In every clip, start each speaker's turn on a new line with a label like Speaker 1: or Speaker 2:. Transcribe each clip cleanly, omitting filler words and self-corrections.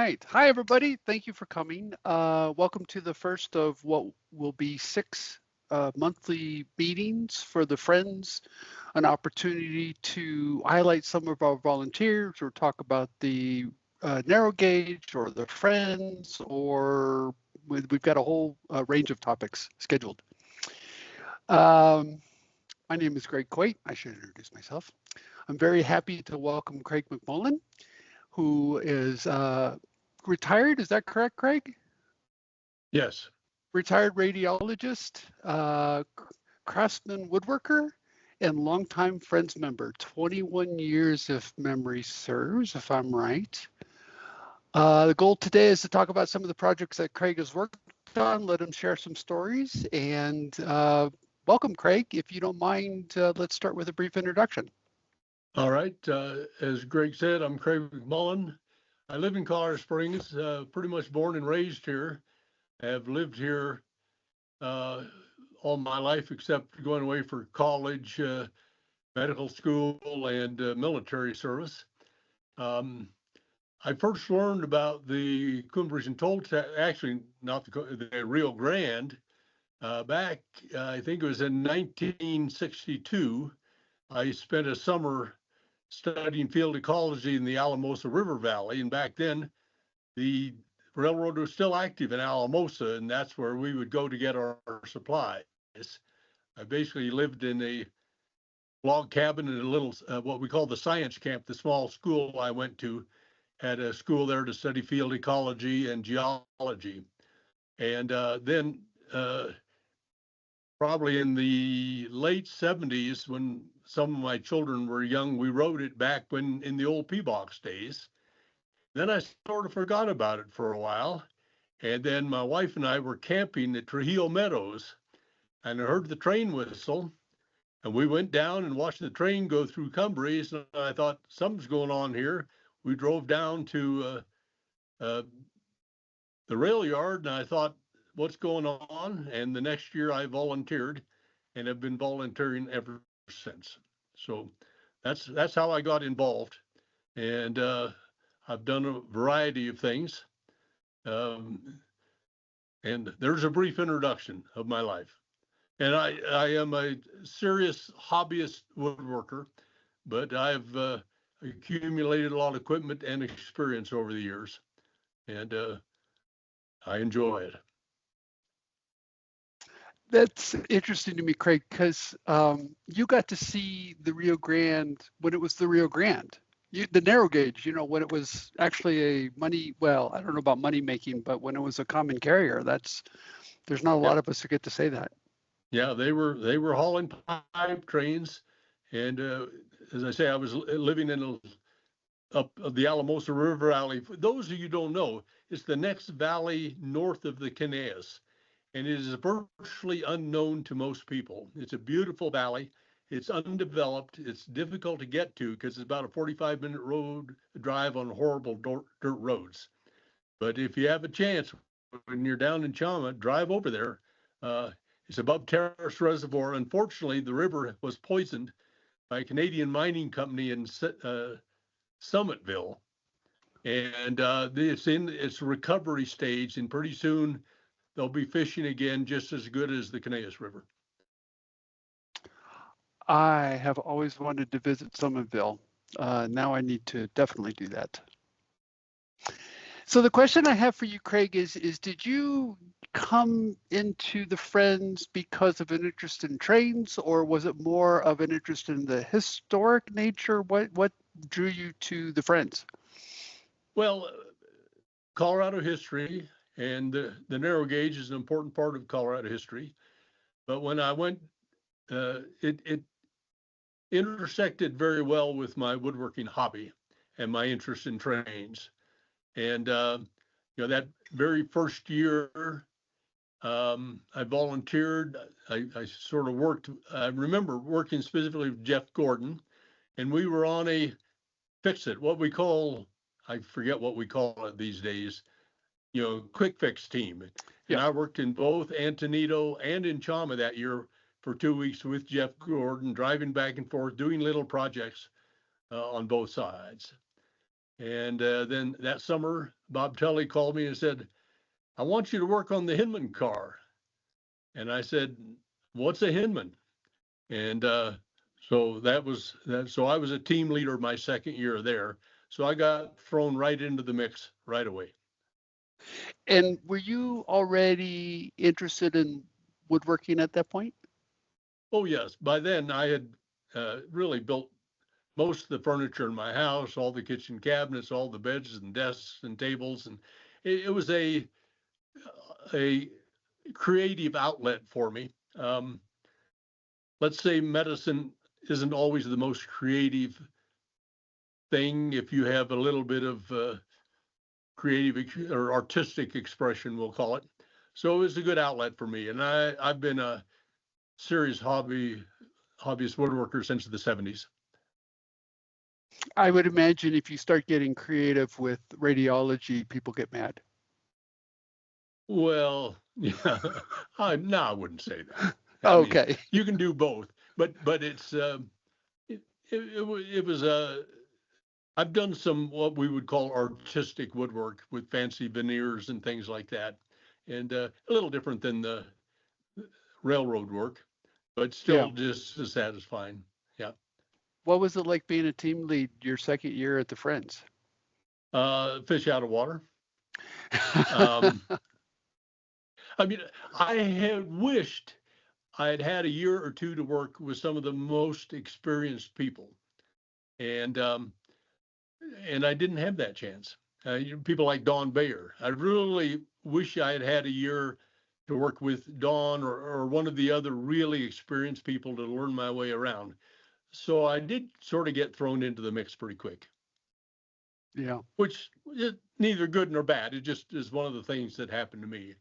Speaker 1: right. Hi, everybody. Thank you for coming. Welcome to the first of what will be six monthly meetings for the Friends, an opportunity to highlight some of our volunteers or talk about the narrow gauge or the Friends, or we've got a whole range of topics scheduled. My name is Greg Coit. I should introduce myself. I'm very happy to welcome Craig McMullen, who is retired. Is that correct, Craig?
Speaker 2: Yes.
Speaker 1: Retired radiologist, craftsman woodworker, and longtime Friends member. 21 years if memory serves, if I'm right. The goal today is to talk about some of the projects that Craig has worked on, let him share some stories, and welcome, Craig. If you don't mind, let's start with a brief introduction.
Speaker 2: All right. As Greg said, I'm Craig McMullen. I live in Colorado Springs, pretty much born and raised here. I have lived here all my life except going away for college, medical school, and military service. I first learned about the Cumbres and Toltec, actually not the Rio Grande, back, I think it was in 1962. I spent a summer studying field ecology in the Alamosa River Valley. And back then, the railroad was still active in Alamosa, and that's where we would go to get our supplies. I basically lived in a log cabin in a little, what we call the science camp, the small school I went to, had a school there to study field ecology and geology. And then probably in the late 70s, when some of my children were young, we wrote it back when in the old P-box days. Then I sort of forgot about it for a while. And then my wife and I were camping at Trujillo Meadows, and I heard the train whistle. And we went down and watched the train go through Cumbres. And I thought, something's going on here. We drove down to the rail yard, and I thought, what's going on? And the next year I volunteered and have been volunteering ever since. So that's how I got involved. And I've done a variety of things. And there's a brief introduction of my life. And I am a serious hobbyist woodworker, but I've accumulated a lot of equipment and experience over the years. And I enjoy it.
Speaker 1: That's interesting to me, Craig, because you got to see the Rio Grande when it was the Rio Grande, the narrow gauge, when it was actually a money, well, I don't know about money making, but when it was a common carrier, there's not a lot of us who get to say that.
Speaker 2: Yeah, they were hauling pipe trains. And as I say, I was living in up the Alamosa River Valley. For those of you who don't know, it's the next valley north of the Canais, and it is virtually unknown to most people. It's a beautiful valley. It's undeveloped. It's difficult to get to because it's about a 45-minute road drive on horrible dirt roads. But if you have a chance, when you're down in Chama, drive over there. It's above Terrace Reservoir. Unfortunately, the river was poisoned by a Canadian mining company in Summitville, and it's in its recovery stage, and pretty soon they'll be fishing again just as good as the Canais River.
Speaker 1: I have always wanted to visit Summitville. Now I need to definitely do that. So the question I have for you, Craig, is did you come into the Friends because of an interest in trains, or was it more of an interest in the historic nature? What drew you to the Friends?
Speaker 2: Well, Colorado history and the narrow gauge is an important part of Colorado history. But when I went, it intersected very well with my woodworking hobby and my interest in trains. And that very first year, I volunteered. I sort of worked. I remember working specifically with Jeff Gordon, and we were on a fix it, what we call, I forget what we call it these days, quick fix team. And
Speaker 1: Yeah.
Speaker 2: I worked in both Antonito and in Chama that year for 2 weeks with Jeff Gordon, driving back and forth, doing little projects on both sides. And then that summer, Bob Tully called me and said, I want you to work on the Hinman car. And I said, what's a Hinman? And so that was that. So I was a team leader my second year there. So I got thrown right into the mix right away.
Speaker 1: And were you already interested in woodworking at that point?
Speaker 2: Oh, yes. By then I had really built most of the furniture in my house, all the kitchen cabinets, all the beds and desks and tables. And it was a creative outlet for me. Let's say medicine isn't always the most creative thing if you have a little bit of creative or artistic expression, we'll call it. So it was a good outlet for me. And I've been a serious hobbyist woodworker since the 70s.
Speaker 1: I would imagine if you start getting creative with radiology, people get mad.
Speaker 2: Well, yeah, no, I wouldn't say that. I mean,
Speaker 1: Okay.
Speaker 2: you can do both, but it's it was I've done some what we would call artistic woodwork with fancy veneers and things like that, and a little different than the railroad work, but
Speaker 1: Yeah.
Speaker 2: still just as satisfying. Yeah.
Speaker 1: What was it like being a team lead your second year at the Friends?
Speaker 2: Fish out of water. Um, I mean, I had wished I had had a year or two to work with some of the most experienced people, and I didn't have that chance. People like Don Bayer. I really wish I had had a year to work with Don or one of the other really experienced people to learn my way around. So I did sort of get thrown into the mix pretty quick,
Speaker 1: Yeah.
Speaker 2: which is neither good nor bad. It just is one of the things that happened to me.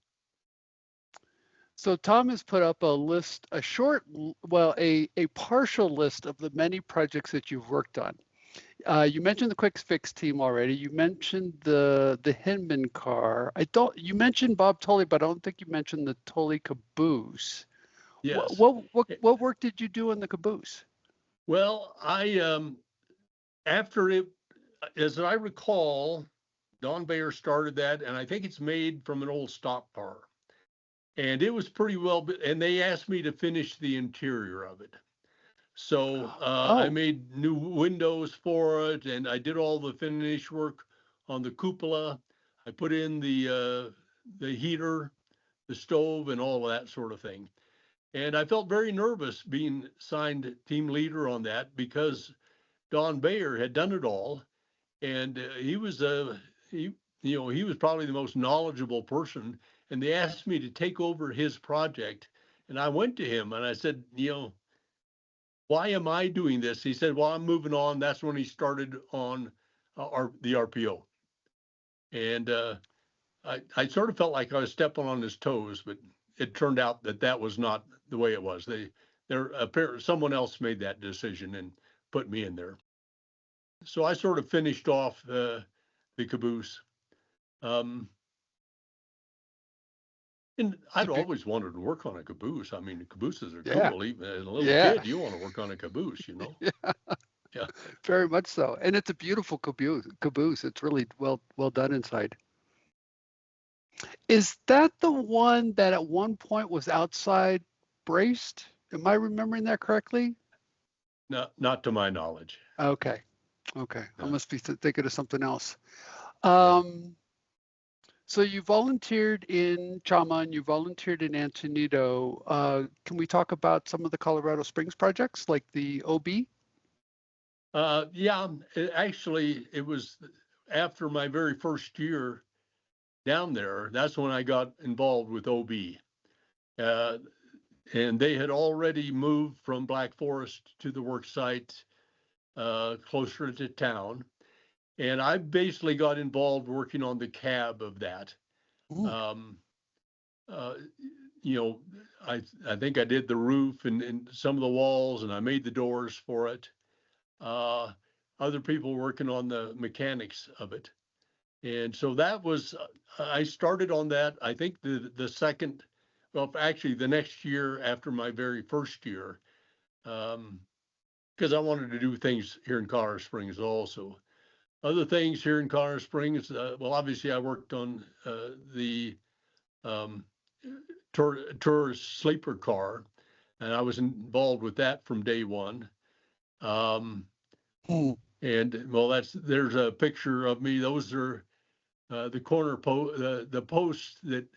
Speaker 1: So Tom has put up a list, a short, well, a partial list of the many projects that you've worked on. You mentioned the Quick Fix team already. You mentioned the Hinman car. You mentioned Bob Tully, but I don't think you mentioned the Tully caboose. What
Speaker 2: Yes.
Speaker 1: what what, what work did you do in the caboose?
Speaker 2: Well, I after it, as I recall, Don Bayer started that, and I think it's made from an old stock car. And it was pretty well, and they asked me to finish the interior of it. So I
Speaker 1: Oh,
Speaker 2: made new windows for it, and I did all the finish work on the cupola. I put in the heater, the stove, and all of that sort of thing. And I felt very nervous being signed team leader on that because Don Bayer had done it all, and he was he he was probably the most knowledgeable person. And they asked me to take over his project, and I went to him and I said, why am I doing this? He said, well, I'm moving on. That's when he started on the RPO. And I sort of felt like I was stepping on his toes, but it turned out that that was not the way it was. Someone else made that decision and put me in there. So I sort of finished off the caboose. Um, and
Speaker 1: it's
Speaker 2: I'd always wanted to work on a caboose. I mean, cabooses are
Speaker 1: yeah,
Speaker 2: cool. Even as a little
Speaker 1: yeah,
Speaker 2: kid, you want to work on a caboose.
Speaker 1: yeah,
Speaker 2: Yeah.
Speaker 1: very much so. And it's a beautiful caboose. Caboose. It's really well done inside. Is that the one that at one point was outside braced? Am I remembering that correctly?
Speaker 2: No, not to my knowledge.
Speaker 1: Okay. Okay. I
Speaker 2: Yeah.
Speaker 1: must be thinking of something else.
Speaker 2: Yeah.
Speaker 1: So you volunteered in Chama and you volunteered in Antonito. Can we talk about some of the Colorado Springs projects like the OB?
Speaker 2: Yeah. Actually, it was after my very first year down there. That's when I got involved with OB. Uh, and they had already moved from Black Forest to the work site closer to town. And I basically got involved working on the cab of that.
Speaker 1: Ooh,
Speaker 2: Um, uh, you know, I think I did the roof and some of the walls, and I made the doors for it. Uh, Other people working on the mechanics of it, and so that was I started on that. I think the second, well, actually the next year after my very first year, because I wanted to do things here in Colorado Springs also. other things here in Colorado Springs. Well, obviously, I worked on the um, tourist sleeper car, and I was involved with that from day one. Um,
Speaker 1: Hmm.
Speaker 2: and well, there's a picture of me. Those are the the posts that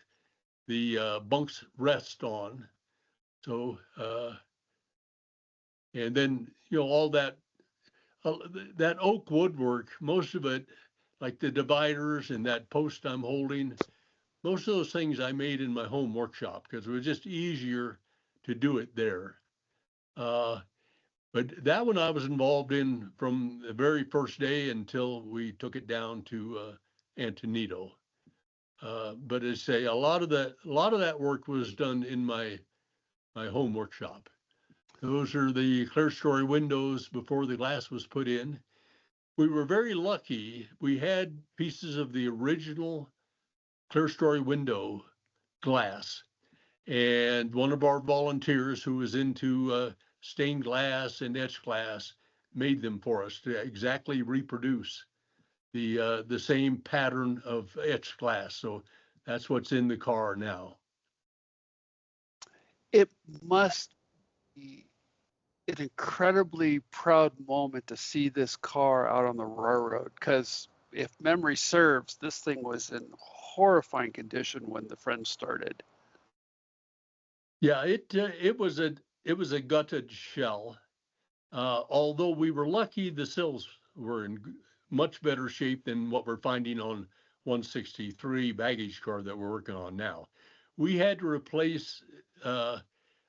Speaker 2: the bunks rest on. So, and then all that oak woodwork, most of it, like the dividers and that post I'm holding, most of those things I made in my home workshop because it was just easier to do it there. Uh, but that one I was involved in from the very first day until we took it down to Antonito. But as I say, a lot of that work was done in my home workshop. Those are the clear story windows before the glass was put in. We were very lucky. We had pieces of the original clear story window glass, and one of our volunteers who was into stained glass and etched glass made them for us to exactly reproduce the same pattern of etched glass. So that's what's in the car now.
Speaker 1: It must be an incredibly proud moment to see this car out on the railroad, because if memory serves, this thing was in horrifying condition when the Friends started.
Speaker 2: Yeah, it was a gutted shell. Although we were lucky, the sills were in much better shape than what we're finding on 163 baggage car that we're working on now. We had to replace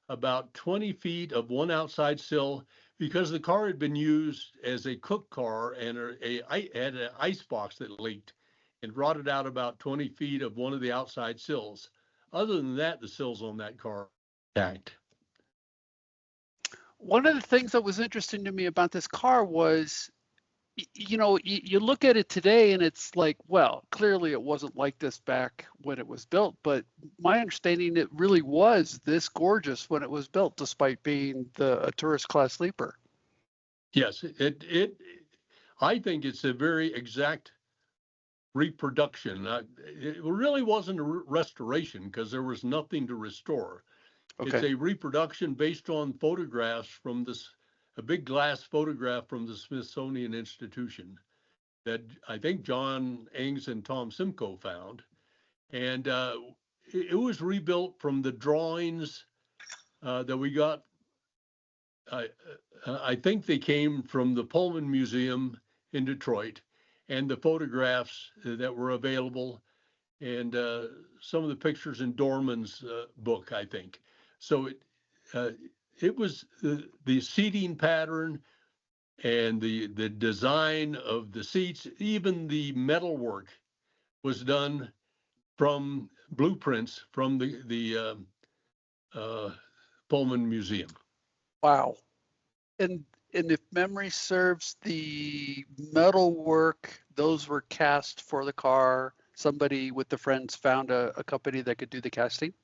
Speaker 2: about 20 feet of one outside sill because the car had been used as a cook car and had an ice box that leaked and rotted out about 20 feet of one of the outside sills. Other than that, the sills on that car intact.
Speaker 1: One of the things that was interesting to me about this car was, you look at it today and it's like, well, clearly it wasn't like this back when it was built, but my understanding, it really was this gorgeous when it was built, despite being a tourist class sleeper.
Speaker 2: Yes, I think it's a very exact reproduction. It really wasn't a restoration because there was nothing to restore. It's
Speaker 1: Okay.
Speaker 2: a reproduction based on photographs from a big glass photograph from the Smithsonian Institution that I think John Ings and Tom Simcoe found. And it was rebuilt from the drawings that we got. I, I think they came from the Pullman Museum in Detroit and the photographs that were available and some of the pictures in Dorman's book, I think. So uh, it was the seating pattern and the design of the seats, even the metalwork was done from blueprints from the Pullman Museum.
Speaker 1: Wow. And if memory serves, the metal work, those were cast for the car. Somebody with the Friends found a company that could do the casting. Do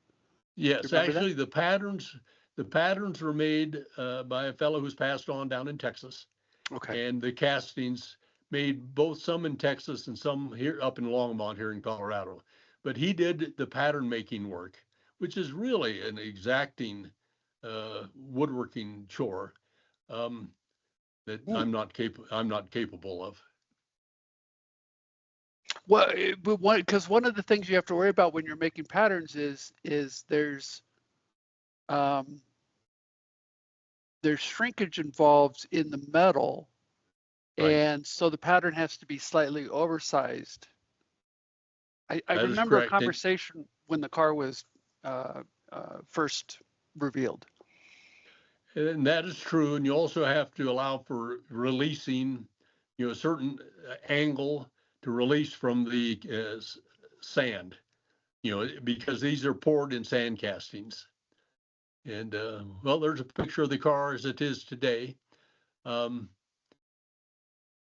Speaker 1: you
Speaker 2: Yes,
Speaker 1: remember that?
Speaker 2: actually, the patterns were made by a fellow who's passed on down in Texas,
Speaker 1: Okay.
Speaker 2: and the castings made both some in Texas and some here up in Longmont here in Colorado. But he did the pattern making work, which is really an exacting woodworking chore that
Speaker 1: Hmm.
Speaker 2: I'm not capable of.
Speaker 1: Well, because one of the things you have to worry about when you're making patterns is um, there's shrinkage involved in the metal,
Speaker 2: Right.
Speaker 1: and so the pattern has to be slightly oversized. I
Speaker 2: That is
Speaker 1: remember a
Speaker 2: correct.
Speaker 1: conversation when the car was first revealed.
Speaker 2: And that is true. And you also have to allow for releasing, a certain angle to release from the sand, because these are poured in sand castings. And well, there's a picture of the car as it is today. Um,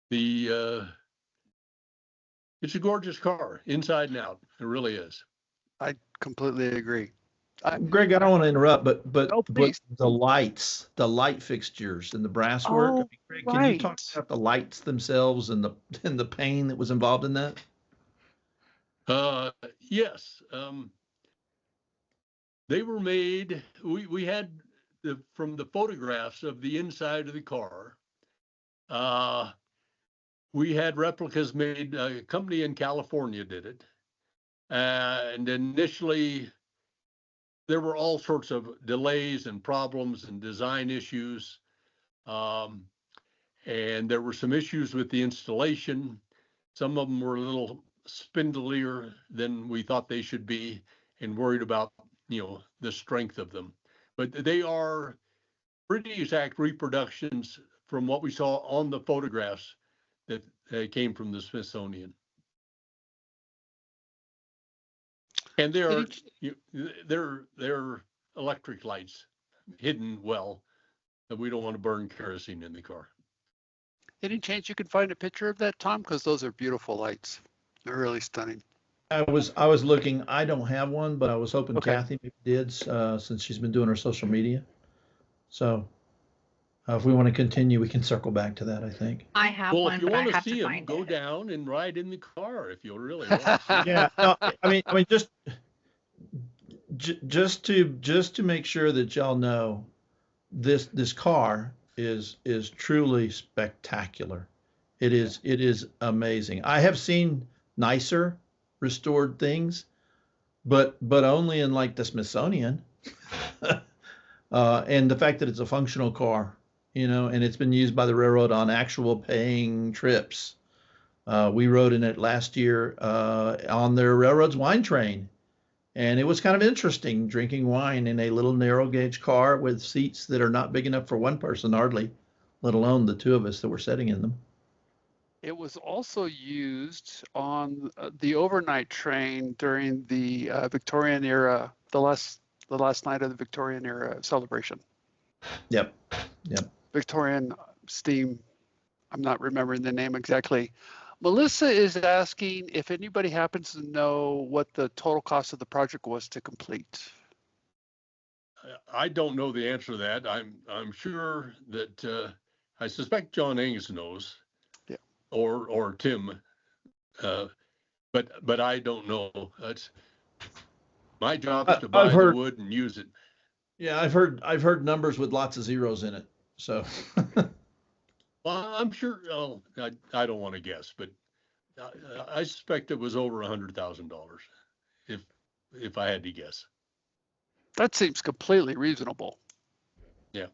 Speaker 2: the It's a gorgeous car, inside and out. It really is.
Speaker 1: I completely agree.
Speaker 3: Greg, I don't want to interrupt,
Speaker 1: Oh,
Speaker 3: but
Speaker 1: please.
Speaker 3: the light fixtures and the brass work. I
Speaker 1: Oh,
Speaker 3: mean, Greg, can you talk
Speaker 1: right.
Speaker 3: about the lights themselves and the pain that was involved in that?
Speaker 2: Yes, they were made. We had from the photographs of the inside of the car. We had replicas made. A company in California did it, and initially there were all sorts of delays and problems and design issues. Um, and there were some issues with the installation. Some of them were a little spindlier than we thought they should be, and worried about the strength of them. But they are pretty exact reproductions from what we saw on the photographs that came from the Smithsonian. And they're electric lights hidden well, that we don't want to burn kerosene in the car.
Speaker 1: Any chance you can find a picture of that, Tom? Because those are beautiful lights. They're really stunning.
Speaker 3: I was looking. I don't have one, but I was hoping
Speaker 1: Okay.
Speaker 3: Kathy maybe did, since she's been doing her social media. So if we want to continue, we can circle back to that, I think.
Speaker 4: I have
Speaker 2: Well,
Speaker 4: one,
Speaker 2: if you
Speaker 4: but I
Speaker 2: want to
Speaker 4: have
Speaker 2: see
Speaker 4: to
Speaker 2: them,
Speaker 4: find
Speaker 2: go
Speaker 4: it.
Speaker 2: down and ride in the car if you really want to see.
Speaker 3: Yeah. No, I mean, just to make sure that y'all know, this car is truly spectacular. It is amazing. I have seen nicer restored things, but only in like the Smithsonian. And the fact that it's a functional car, and it's been used by the railroad on actual paying trips. We rode in it last year on their railroad's wine train. And it was kind of interesting drinking wine in a little narrow gauge car with seats that are not big enough for one person, hardly, let alone the two of us that were sitting in them.
Speaker 1: It was also used on the overnight train during the Victorian era, the last night of the Victorian era celebration.
Speaker 3: Yep.
Speaker 1: Victorian steam. I'm not remembering the name exactly. Melissa is asking if anybody happens to know what the total cost of the project was to complete.
Speaker 2: I don't know the answer to that. I'm sure that I suspect John Angus knows,
Speaker 1: Yeah.
Speaker 2: or Tim, but I don't know. That's my job is to
Speaker 3: I've
Speaker 2: buy the
Speaker 3: heard,
Speaker 2: wood and use it.
Speaker 3: yeah, I've heard numbers with lots of zeros in it. So
Speaker 2: Well, I'm sure. Oh, I don't want to guess, but I suspect it was over $100,000, if I had to guess.
Speaker 1: That seems completely reasonable.
Speaker 2: Yeah.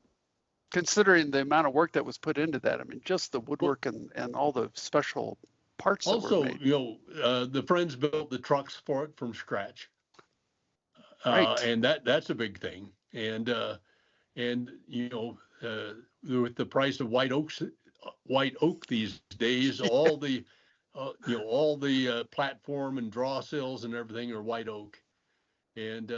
Speaker 1: Considering the amount of work that was put into that. I mean, just the
Speaker 2: Well,
Speaker 1: woodwork and all the special parts that were
Speaker 2: also,
Speaker 1: made.
Speaker 2: the friends built the trucks for it from scratch,
Speaker 1: Right.
Speaker 2: and that's a big thing. And with the price of white oak these days, all the platform and draw sills and everything are white oak. And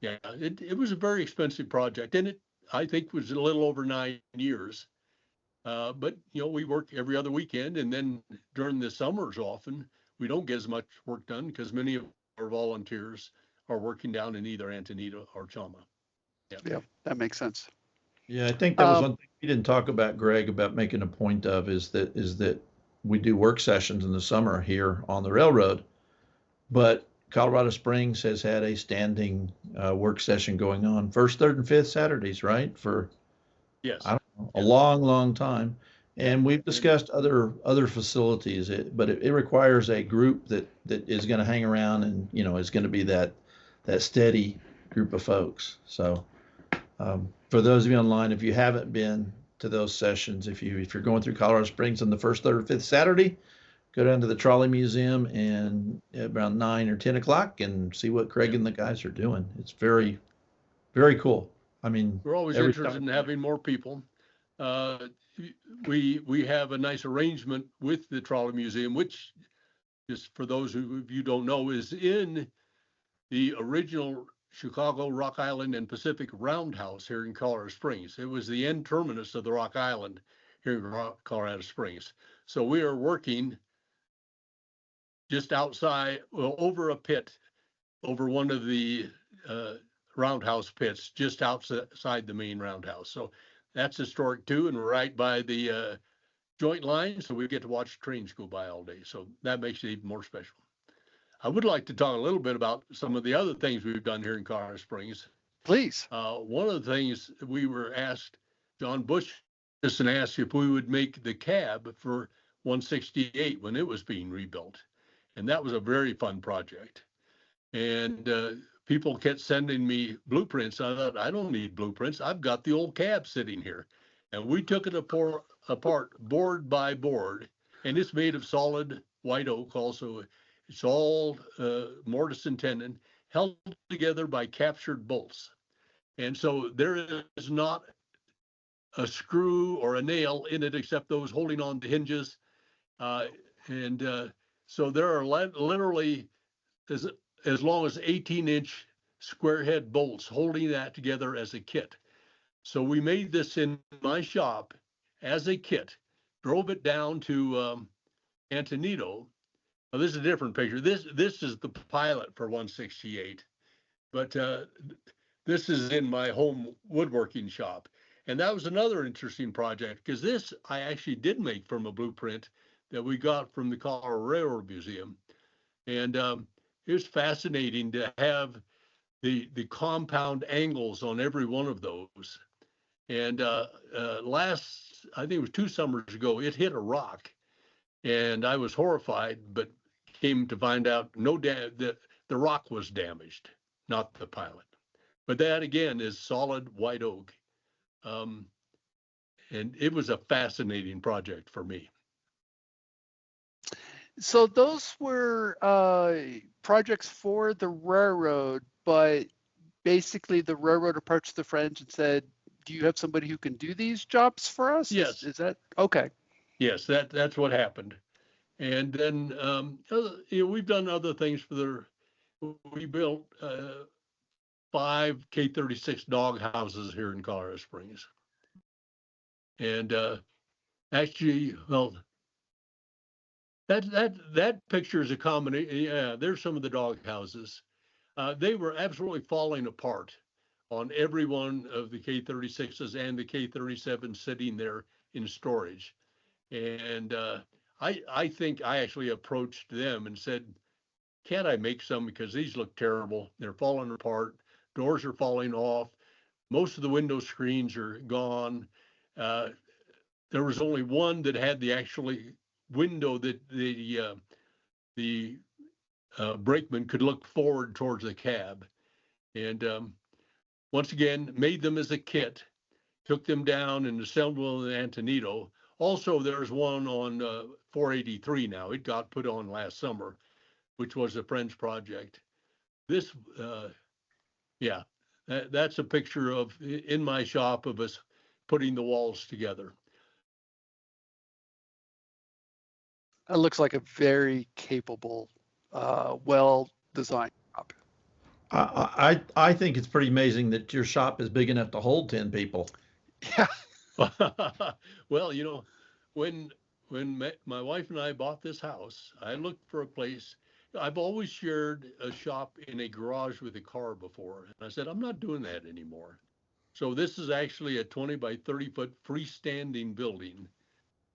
Speaker 2: yeah, it was a very expensive project, and it, I think, was a little over 9 years. But we work every other weekend, and then during the summers, often we don't get as much work done because many of our volunteers are working down in either Antonita or Chama.
Speaker 1: Yeah, that makes sense.
Speaker 3: yeah, I think that was one thing we didn't talk about, Greg, about making a point of is that we do work sessions in the summer here on the railroad, but Colorado Springs has had a standing work session going on first, third, and fifth Saturdays, right? For
Speaker 2: Yes.
Speaker 3: I don't know, a long time. And
Speaker 2: Yeah.
Speaker 3: we've discussed other facilities, but it requires a group that is going to hang around and is going to be that steady group of folks. So for those of you online, if you haven't been to those sessions, if you're going through Colorado Springs on the first, third, or fifth Saturday, go down to the Trolley Museum and around 9 or 10 o'clock and see what Craig and the guys are doing. It's very, very cool. I mean,
Speaker 2: We're always interested in having more people. We have a nice arrangement with the Trolley Museum, which, just for those of you don't know, is in the original Chicago, Rock Island, and Pacific Roundhouse here in Colorado Springs. It was the end terminus of the Rock Island here in Colorado Springs. So we are working just outside, well, over a pit, over one of the roundhouse pits just outside the main roundhouse. So that's historic too, and we're right by the joint line, so we get to watch trains go by all day. So that makes it even more special. I would like to talk a little bit about some of the other things we've done here in Colorado Springs.
Speaker 1: Please.
Speaker 2: One of the things we were asked, John Bush asked if we would make the cab for 168 when it was being rebuilt. And that was a very fun project. And people kept sending me blueprints. I thought, I don't need blueprints. I've got the old cab sitting here. And we took it apart board by board. And it's made of solid white oak also. It's all mortise and tenon, held together by captured bolts. And so there is not a screw or a nail in it except those holding on to hinges. So there are literally as long as 18-inch square head bolts holding that together as a kit. So we made this in my shop as a kit, drove it down to Antonito. Now, this is a different picture. This is the pilot for 168, but this is in my home woodworking shop. And that was another interesting project because this I actually did make from a blueprint that we got from the Colorado Railroad Museum. And it was fascinating to have the compound angles on every one of those. And I think it was 2 summers ago, it hit a rock. And I was horrified, but came to find out that the rock was damaged, not the pilot. But that again is solid white oak. And it was a fascinating project for me.
Speaker 1: So those were projects for the railroad, but basically the railroad approached the French and said, do you have somebody who can do these jobs for us?
Speaker 2: Yes.
Speaker 1: Is that okay?
Speaker 2: Yes, that's what happened. And then we've done other things we built 5 K-36 dog houses here in Colorado Springs. And actually, well, that picture is a combination. Yeah, there's some of the dog houses. They were absolutely falling apart on every one of the K-36s and the K-37 sitting there in storage. And I think I actually approached them and said, can't I make some because these look terrible. They're falling apart. Doors are falling off. Most of the window screens are gone. There was only one that had the actually window that the brakeman could look forward towards the cab. And once again, made them as a kit, took them down and assembled in Antonito. Also, there's one on 483 now. It got put on last summer, which was a French project. This, that's a picture in my shop of us putting the walls together.
Speaker 1: It looks like a very capable, well-designed shop.
Speaker 3: I think it's pretty amazing that your shop is big enough to hold 10 people.
Speaker 1: Yeah.
Speaker 2: Well, when my wife and I bought this house, I looked for a place. I've always shared a shop in a garage with a car before. And I said, I'm not doing that anymore. So this is actually a 20 by 30 foot freestanding building.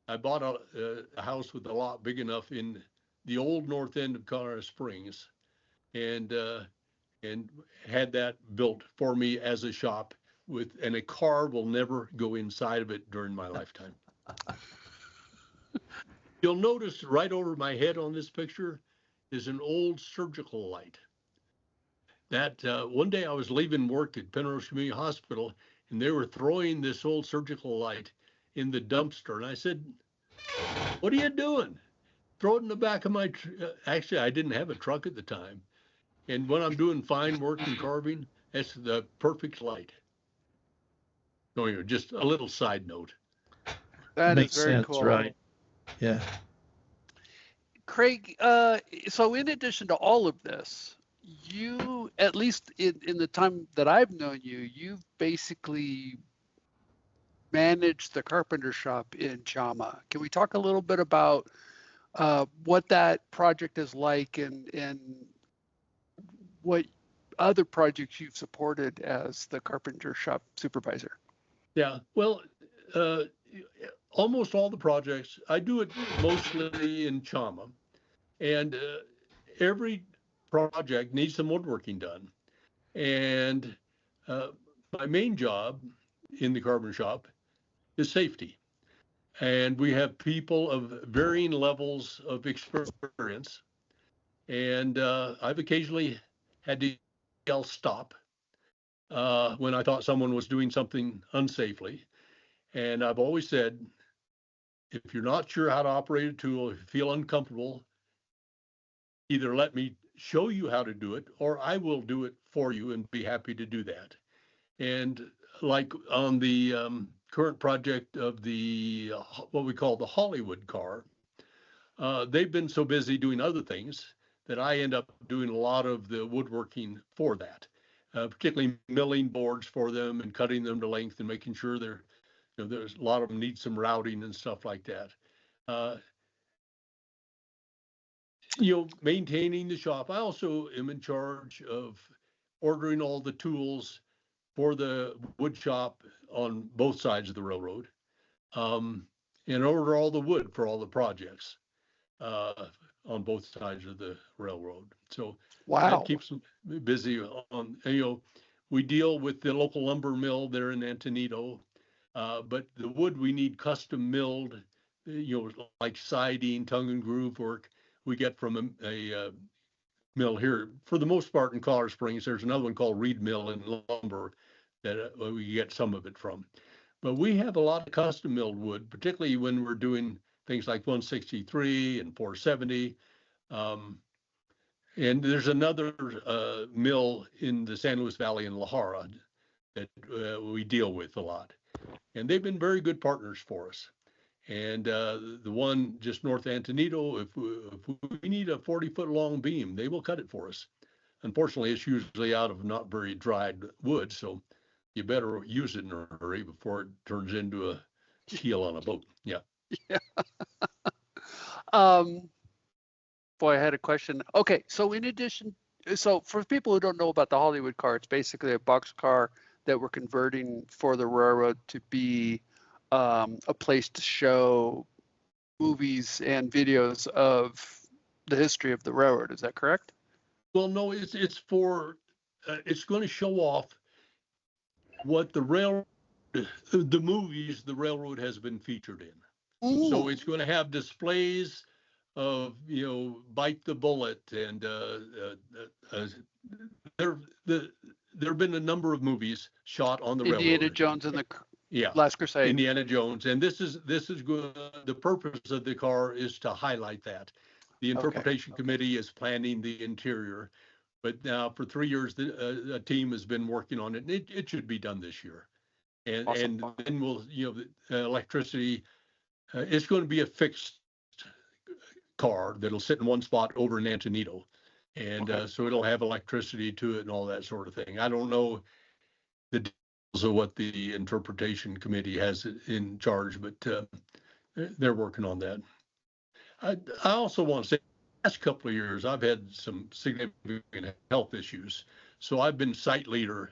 Speaker 2: I bought a house with a lot big enough in the old north end of Colorado Springs and had that built for me as a shop and a car will never go inside of it during my lifetime. You'll notice right over my head on this picture is an old surgical light. That one day I was leaving work at Penrose Community Hospital and they were throwing this old surgical light in the dumpster. And I said, what are you doing? Throw it in the back of my, actually, I didn't have a truck at the time. And when I'm doing fine work and carving, that's the perfect light. So just a little side note.
Speaker 1: That
Speaker 3: Makes
Speaker 1: is very
Speaker 3: sense,
Speaker 1: cool.
Speaker 3: right? Yeah.
Speaker 1: Craig, so in addition to all of this, you, at least in the time that I've known you, you've basically managed the carpenter shop in Chama. Can we talk a little bit about what that project is like and what other projects you've supported as the carpenter shop supervisor?
Speaker 2: Yeah, well, uh, almost all the projects, I do it mostly in Chama, and every project needs some woodworking done. And uh, my main job in the carpenter shop is safety. And we have people of varying levels of experience. And I've occasionally had to yell stop when I thought someone was doing something unsafely. And I've always said, if you're not sure how to operate a tool, if you feel uncomfortable, either let me show you how to do it, or I will do it for you and be happy to do that. And like on the current project of the what we call the Hollywood car, they've been so busy doing other things that I end up doing a lot of the woodworking for that, particularly milling boards for them and cutting them to length and making sure they're, there's a lot of them need some routing and stuff like that. Uh, Maintaining the shop. I also am in charge of ordering all the tools for the wood shop on both sides of the railroad, um, and order all the wood for all the projects on both sides of the railroad. So that
Speaker 1: Wow.
Speaker 2: keeps them busy on, we deal with the local lumber mill there in Antonito, but the wood we need custom milled, like siding, tongue and groove work we get from a mill here. For the most part in Colorado Springs, there's another one called Reed Mill in Lumber that we get some of it from. But we have a lot of custom milled wood, particularly when we're doing things like 163 and 470. And there's another mill in the San Luis Valley in La Jara that we deal with a lot. And they've been very good partners for us. And the one just north of Antonito, if we need a 40-foot long beam, they will cut it for us. Unfortunately, it's usually out of not very dried wood, so you better use it in a hurry before it turns into a keel on a boat. Yeah.
Speaker 1: Yeah. Um, Boy, I had a question. Okay, so in addition, so for people who don't know about the Hollywood car, it's basically a box car that we're converting for the railroad to be a place to show movies and videos of the history of the railroad. Is that correct?
Speaker 2: Well, no, it's for it's going to show off what the movies the railroad has been featured in.
Speaker 1: Ooh.
Speaker 2: So it's going to have displays of, Bite the Bullet, and there have been a number of movies shot on the
Speaker 1: Indiana
Speaker 2: railroad.
Speaker 1: Jones and the
Speaker 2: Yeah,
Speaker 1: Last Crusade.
Speaker 2: Indiana Jones, and this is good. The purpose of the car is to highlight that. The interpretation committee is planning the interior, but now for 3 years, a team has been working on it, and it should be done this year. And
Speaker 1: Awesome.
Speaker 2: and then we'll, electricity. It's going to be a fixed car that'll sit in one spot over in Antonito, and so it'll have electricity to it and all that sort of thing. I don't know the details of what the interpretation committee has in charge, but they're working on that. I also want to say, the last couple of years, I've had some significant health issues. So I've been site leader,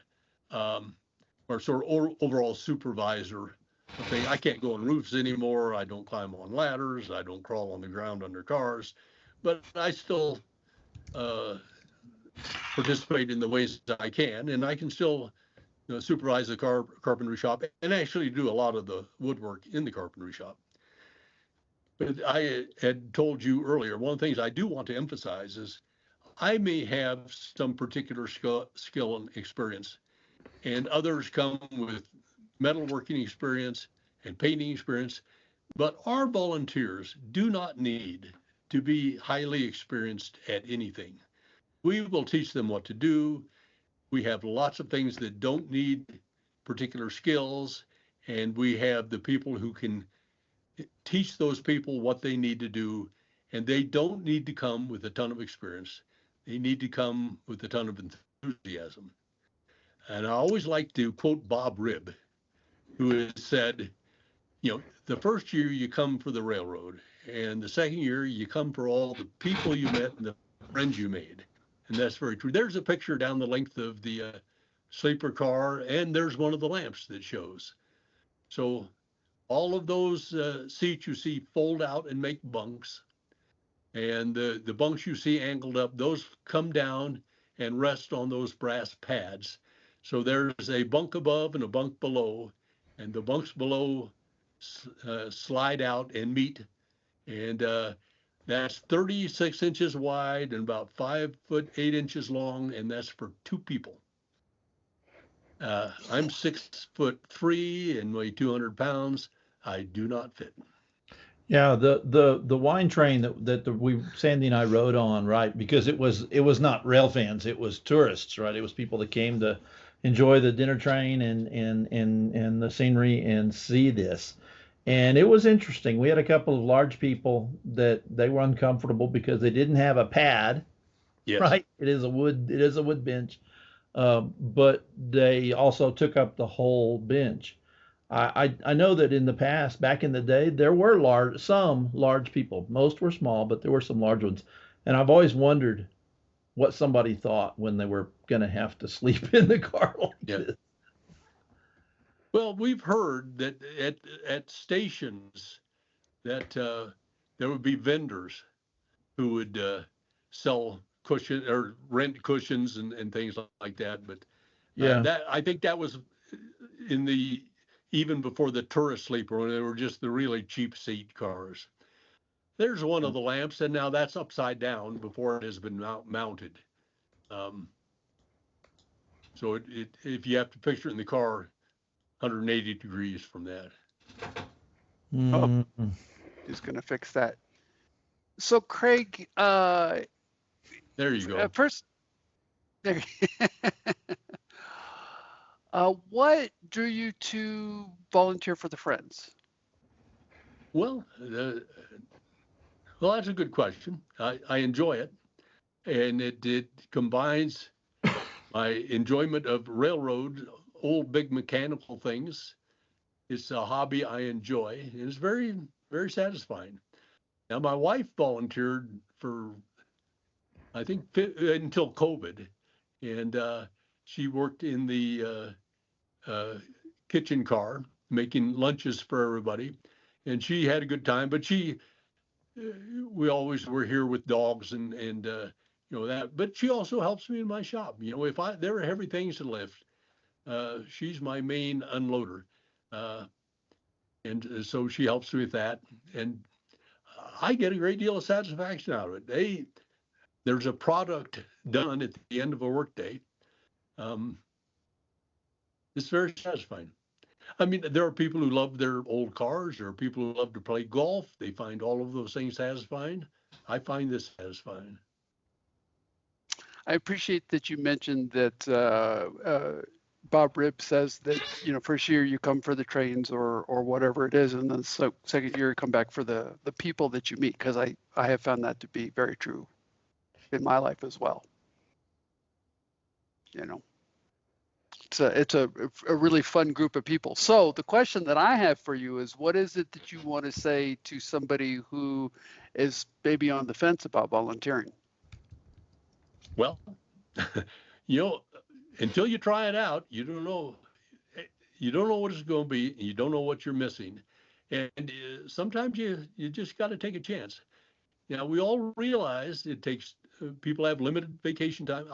Speaker 2: or sort of overall supervisor. Okay, I can't go on roofs anymore. I don't climb on ladders. I don't crawl on the ground under cars, but I still participate in the ways that I can, and I can still supervise the carpentry shop and actually do a lot of the woodwork in the carpentry shop. But I had told you earlier, one of the things I do want to emphasize is I may have some particular skill and experience, and others come with metalworking experience and painting experience, but our volunteers do not need to be highly experienced at anything. We will teach them what to do. We have lots of things that don't need particular skills, and we have the people who can teach those people what they need to do, and they don't need to come with a ton of experience. They need to come with a ton of enthusiasm. And I always like to quote Bob Ribb, who has said, the first year you come for the railroad, and the second year you come for all the people you met and the friends you made. And that's very true. There's a picture down the length of the sleeper car, and there's one of the lamps that shows. So all of those seats you see fold out and make bunks. And the bunks you see angled up, those come down and rest on those brass pads. So there's a bunk above and a bunk below, and the bunks below slide out and meet. And that's 36 inches wide and about 5'8" long, and that's for 2 people. I'm 6'3" and weigh 200 pounds. I do not fit.
Speaker 3: Yeah, the wine train that Sandy and I rode on, right? Because it was not rail fans, it was tourists, right? It was people that came to enjoy the dinner train and the scenery and see this. And it was interesting. We had a couple of large people that they were uncomfortable because they didn't have a pad,
Speaker 2: Yes.
Speaker 3: right? It is a wood bench, but they also took up the whole bench. I know that in the past, back in the day, there were some large people. Most were small, but there were some large ones. And I've always wondered what somebody thought when they were going to have to sleep in the car like this.
Speaker 2: Well, we've heard that at stations that there would be vendors who would sell cushion or rent cushions and things like that. But
Speaker 3: Yeah.
Speaker 2: I think that was even before the tourist sleeper, when they were just the really cheap seat cars. There's one of the lamps, and now that's upside down before it has been mounted. So if you have to picture it in the car, 180 degrees from that.
Speaker 3: Mm.
Speaker 1: He's going to fix that. So Craig,
Speaker 2: there you go.
Speaker 1: First, there. What drew you to volunteer for the Friends?
Speaker 2: Well, that's a good question. I enjoy it, and it combines my enjoyment of railroad, old big mechanical things. It's a hobby I enjoy, and it's very, very satisfying. Now, my wife volunteered for, I think, until COVID, and she worked in the kitchen car, making lunches for everybody, and she had a good time. But we always were here with dogs and that. But she also helps me in my shop. If there are heavy things to lift, she's my main unloader, and so she helps me with that, and I get a great deal of satisfaction out of it. There's a product done at the end of a workday. It's very satisfying. I mean, there are people who love their old cars. There are people who love to play golf. They find all of those things satisfying. I find this satisfying.
Speaker 1: I appreciate that you mentioned that Bob Ribb says that, first year you come for the trains or whatever it is, and then second year you come back for the people that you meet, because I have found that to be very true in my life as well. It's a really fun group of people. So the question that I have for you is, what is it that you want to say to somebody who is maybe on the fence about volunteering?
Speaker 2: Well, until you try it out, you don't know what it's going to be, and you don't know what you're missing. And sometimes you just got to take a chance. Now, we all realize it takes people have limited vacation time.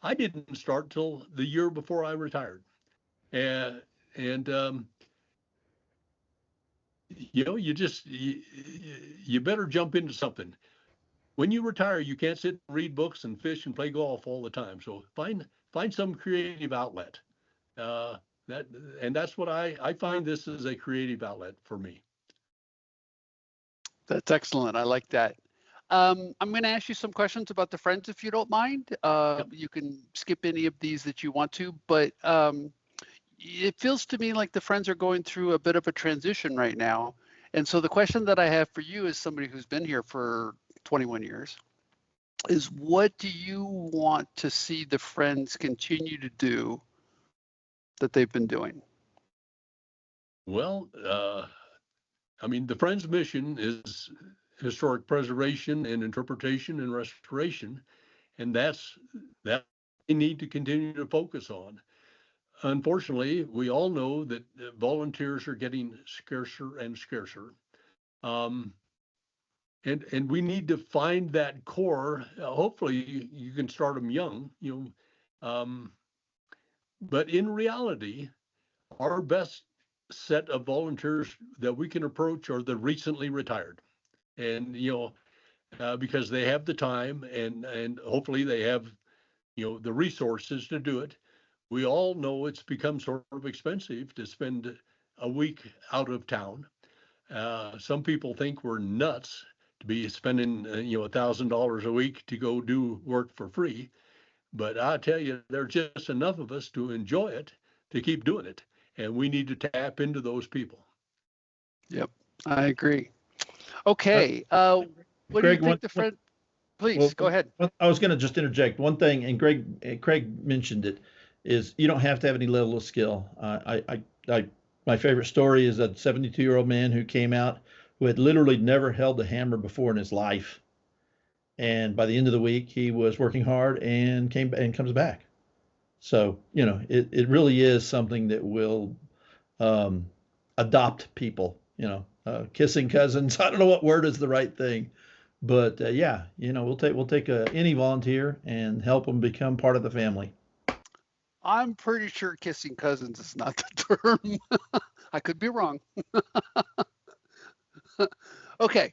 Speaker 2: I didn't start till the year before I retired, and you better jump into something. When you retire, you can't sit and read books and fish and play golf all the time. So find some creative outlet. That's what I find. This is a creative outlet for me.
Speaker 1: That's excellent. I like that. I'm going to ask you some questions about the Friends, if you don't mind.
Speaker 2: Yep.
Speaker 1: You can skip any of these that you want to, but it feels to me like the Friends are going through a bit of a transition right now. And so the question that I have for you, as somebody who's been here for 21 years, is what do you want to see the Friends continue to do that they've been doing?
Speaker 2: Well, the Friends' mission is historic preservation and interpretation and restoration. And that we need to continue to focus on. Unfortunately, we all know that volunteers are getting scarcer and scarcer. Um, and we need to find that core. Hopefully, you can start them young, but in reality, our best set of volunteers that we can approach are the recently retired, and because they have the time and hopefully they have the resources to do it. We all know it's become sort of expensive to spend a week out of town. Some people think we're nuts to be spending $1,000 a week to go do work for free. But I tell you, there's just enough of us to enjoy it to keep doing it, and we need to tap into those people.
Speaker 1: Yep, I agree. Okay, what
Speaker 3: Greg,
Speaker 1: do you think the friend? Please
Speaker 3: well,
Speaker 1: go ahead.
Speaker 3: I was going to just interject one thing, and Craig mentioned it, is you don't have to have any level of skill. My favorite story is a 72-year-old man who came out who had literally never held a hammer before in his life, and by the end of the week he was working hard and comes back. So it really is something that will adopt people. Kissing cousins. I don't know what word is the right thing. But yeah, we'll take any volunteer and help them become part of the family.
Speaker 1: I'm pretty sure kissing cousins is not the term. I could be wrong. Okay.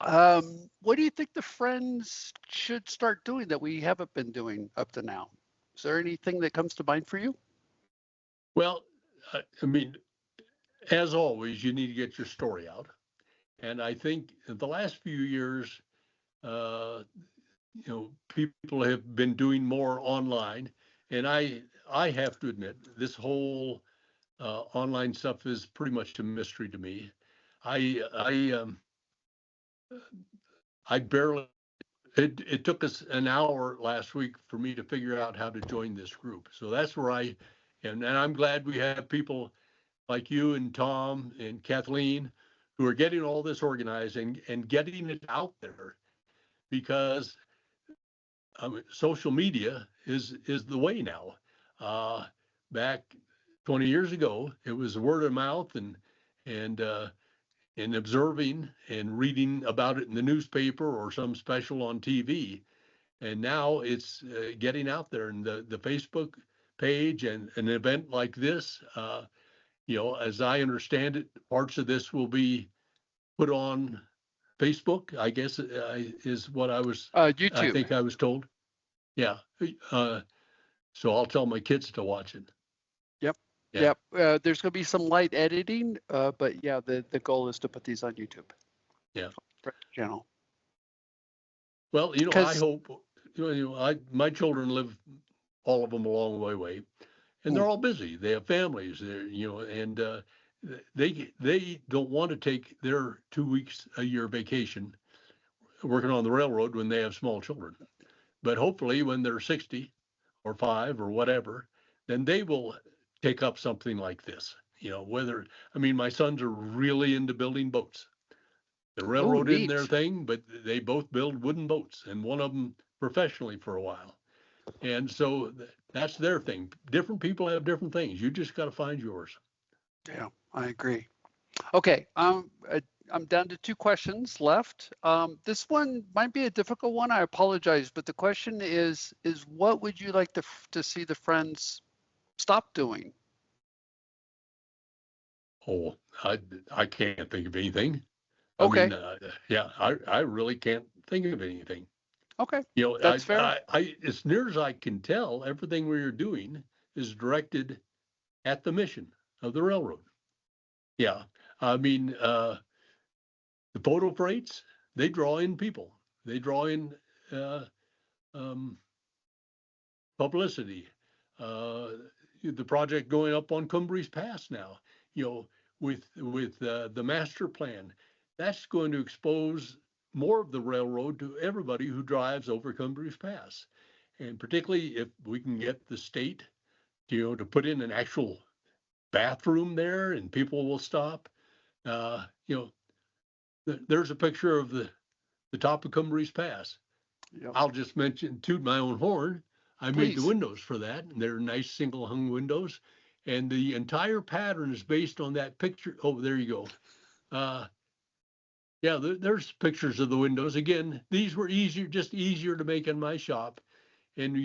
Speaker 1: What do you think the friends should start doing that we haven't been doing up to now? Is there anything that comes to mind for you?
Speaker 2: Well, I mean, as always, you need to get your story out. And I think in the last few years, people have been doing more online. And I have to admit, this whole online stuff is pretty much a mystery to me. I barely. It took us an hour last week for me to figure out how to join this group. So that's where and I'm glad we have people like you and Tom and Kathleen who are getting all this organized and getting it out there, because social media is the way now. Back 20 years ago, it was word of mouth and observing and reading about it in the newspaper or some special on TV. And now it's getting out there, and the Facebook page and an event like this. As I understand it, parts of this will be put on Facebook, I guess, is what
Speaker 1: YouTube.
Speaker 2: I think I was told. Yeah. So I'll tell my kids to watch it.
Speaker 1: Yep.
Speaker 2: Yeah.
Speaker 1: Yep. There's going to be some light editing, but yeah, the goal is to put these on YouTube.
Speaker 2: Yeah.
Speaker 1: Channel.
Speaker 2: Well, I hope, my children live, all of them, a long way away, and they're all busy. They have families, and they don't want to take their 2 weeks a year vacation working on the railroad when they have small children. But hopefully when they're 60 or 5 or whatever, then they will take up something like this. My sons are really into building boats. The railroad isn't their thing, but they both build wooden boats, and one of them professionally for a while. And so that's their thing. Different people have different things. You just got to find yours.
Speaker 1: Yeah, I agree. Okay, I'm down to 2 questions left. This one might be a difficult one. I apologize, but the question is what would you like to see the friends stop doing?
Speaker 2: Oh, I can't think of anything.
Speaker 1: Okay.
Speaker 2: I really can't think of anything.
Speaker 1: Okay, that's fair.
Speaker 2: As near as I can tell, everything we are doing is directed at the mission of the railroad. Yeah, the photo freights, they draw in people. They draw in publicity. The project going up on Cumbres Pass now, with the master plan, that's going to expose more of the railroad to everybody who drives over Cumbres Pass. And particularly if we can get the state, to put in an actual bathroom there and people will stop. There's a picture of the top of Cumbres Pass.
Speaker 1: Yep.
Speaker 2: I'll just toot my own horn. I made the
Speaker 1: Please.
Speaker 2: windows for that, and they're nice single hung windows. And the entire pattern is based on that picture. Oh, there you go. Yeah, there's pictures of the windows. Again, these were just easier to make in my shop. And,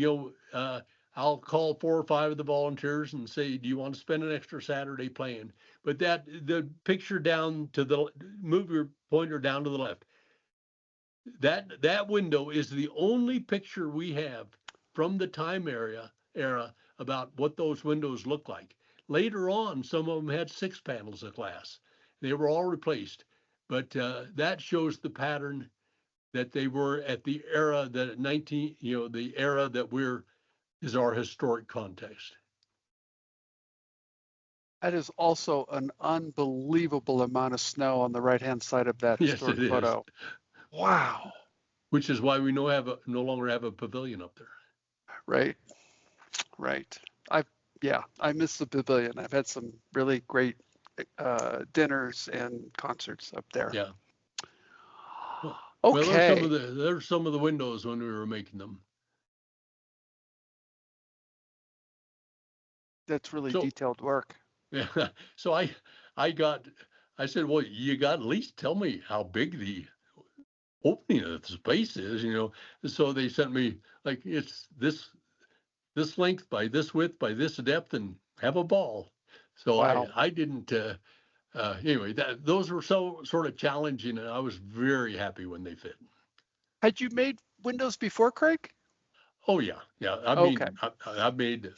Speaker 2: I'll call 4 or 5 of the volunteers and say, do you want to spend an extra Saturday playing? But the picture move your pointer down to the left. That window is the only picture we have from the time era about what those windows look like. Later on, some of them had 6 panels of glass. They were all replaced, but that shows the pattern that they were at the era the era that is our historic context.
Speaker 1: That is also an unbelievable amount of snow on the right-hand side of that
Speaker 2: Yes,
Speaker 1: historic
Speaker 2: it is.
Speaker 1: photo. Wow.
Speaker 2: Which is why we no longer have a pavilion up there.
Speaker 1: Right. Right. I miss the pavilion. I've had some really great dinners and concerts up there.
Speaker 2: Yeah.
Speaker 1: Okay.
Speaker 2: Well, there's some of the windows when we were making them.
Speaker 1: That's really detailed work.
Speaker 2: Yeah. So I said, well, you got at least tell me how big the opening of the space is, So they sent me like it's this length by this width by this depth and have a ball. So
Speaker 1: Wow.
Speaker 2: I didn't anyway, those were so sort of challenging, and I was very happy when they fit.
Speaker 1: Had you made windows before, Craig?
Speaker 2: Oh yeah. I mean,
Speaker 1: Okay.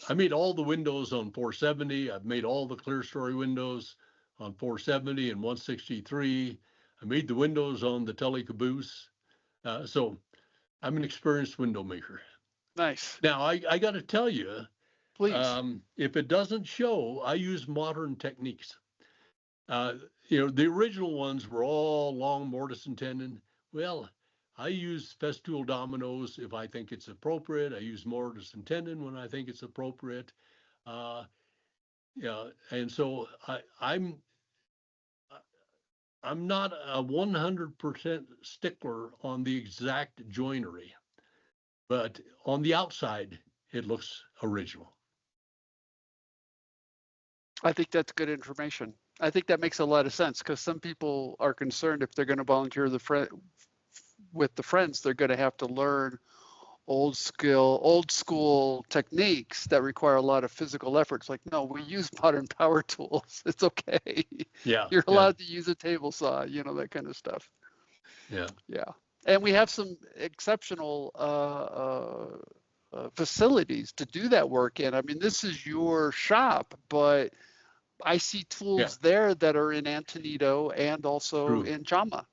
Speaker 2: I made all the windows on 470. I've made all the clear story windows on 470 and 163. I made the windows on the Tully Caboose. So I'm an experienced window maker.
Speaker 1: Nice.
Speaker 2: Now I got to tell you,
Speaker 1: Please.
Speaker 2: if it doesn't show, I use modern techniques. The original ones were all long mortise and tenon. Well, I use festool dominoes if I think it's appropriate. I use mortise and tenon when I think it's appropriate. And so I'm not a 100% stickler on the exact joinery, but on the outside, it looks original.
Speaker 1: I think that's good information. I think that makes a lot of sense because some people are concerned if they're going to volunteer with the friends, they're going to have to learn old school techniques that require a lot of physical effort. It's like, no, we use modern power tools. It's okay.
Speaker 2: Yeah.
Speaker 1: You're allowed to use a table saw, that kind of stuff.
Speaker 2: Yeah.
Speaker 1: Yeah. And we have some exceptional facilities to do that work in. I mean, this is your shop, but I see tools there that are in Antonito and also in Jama.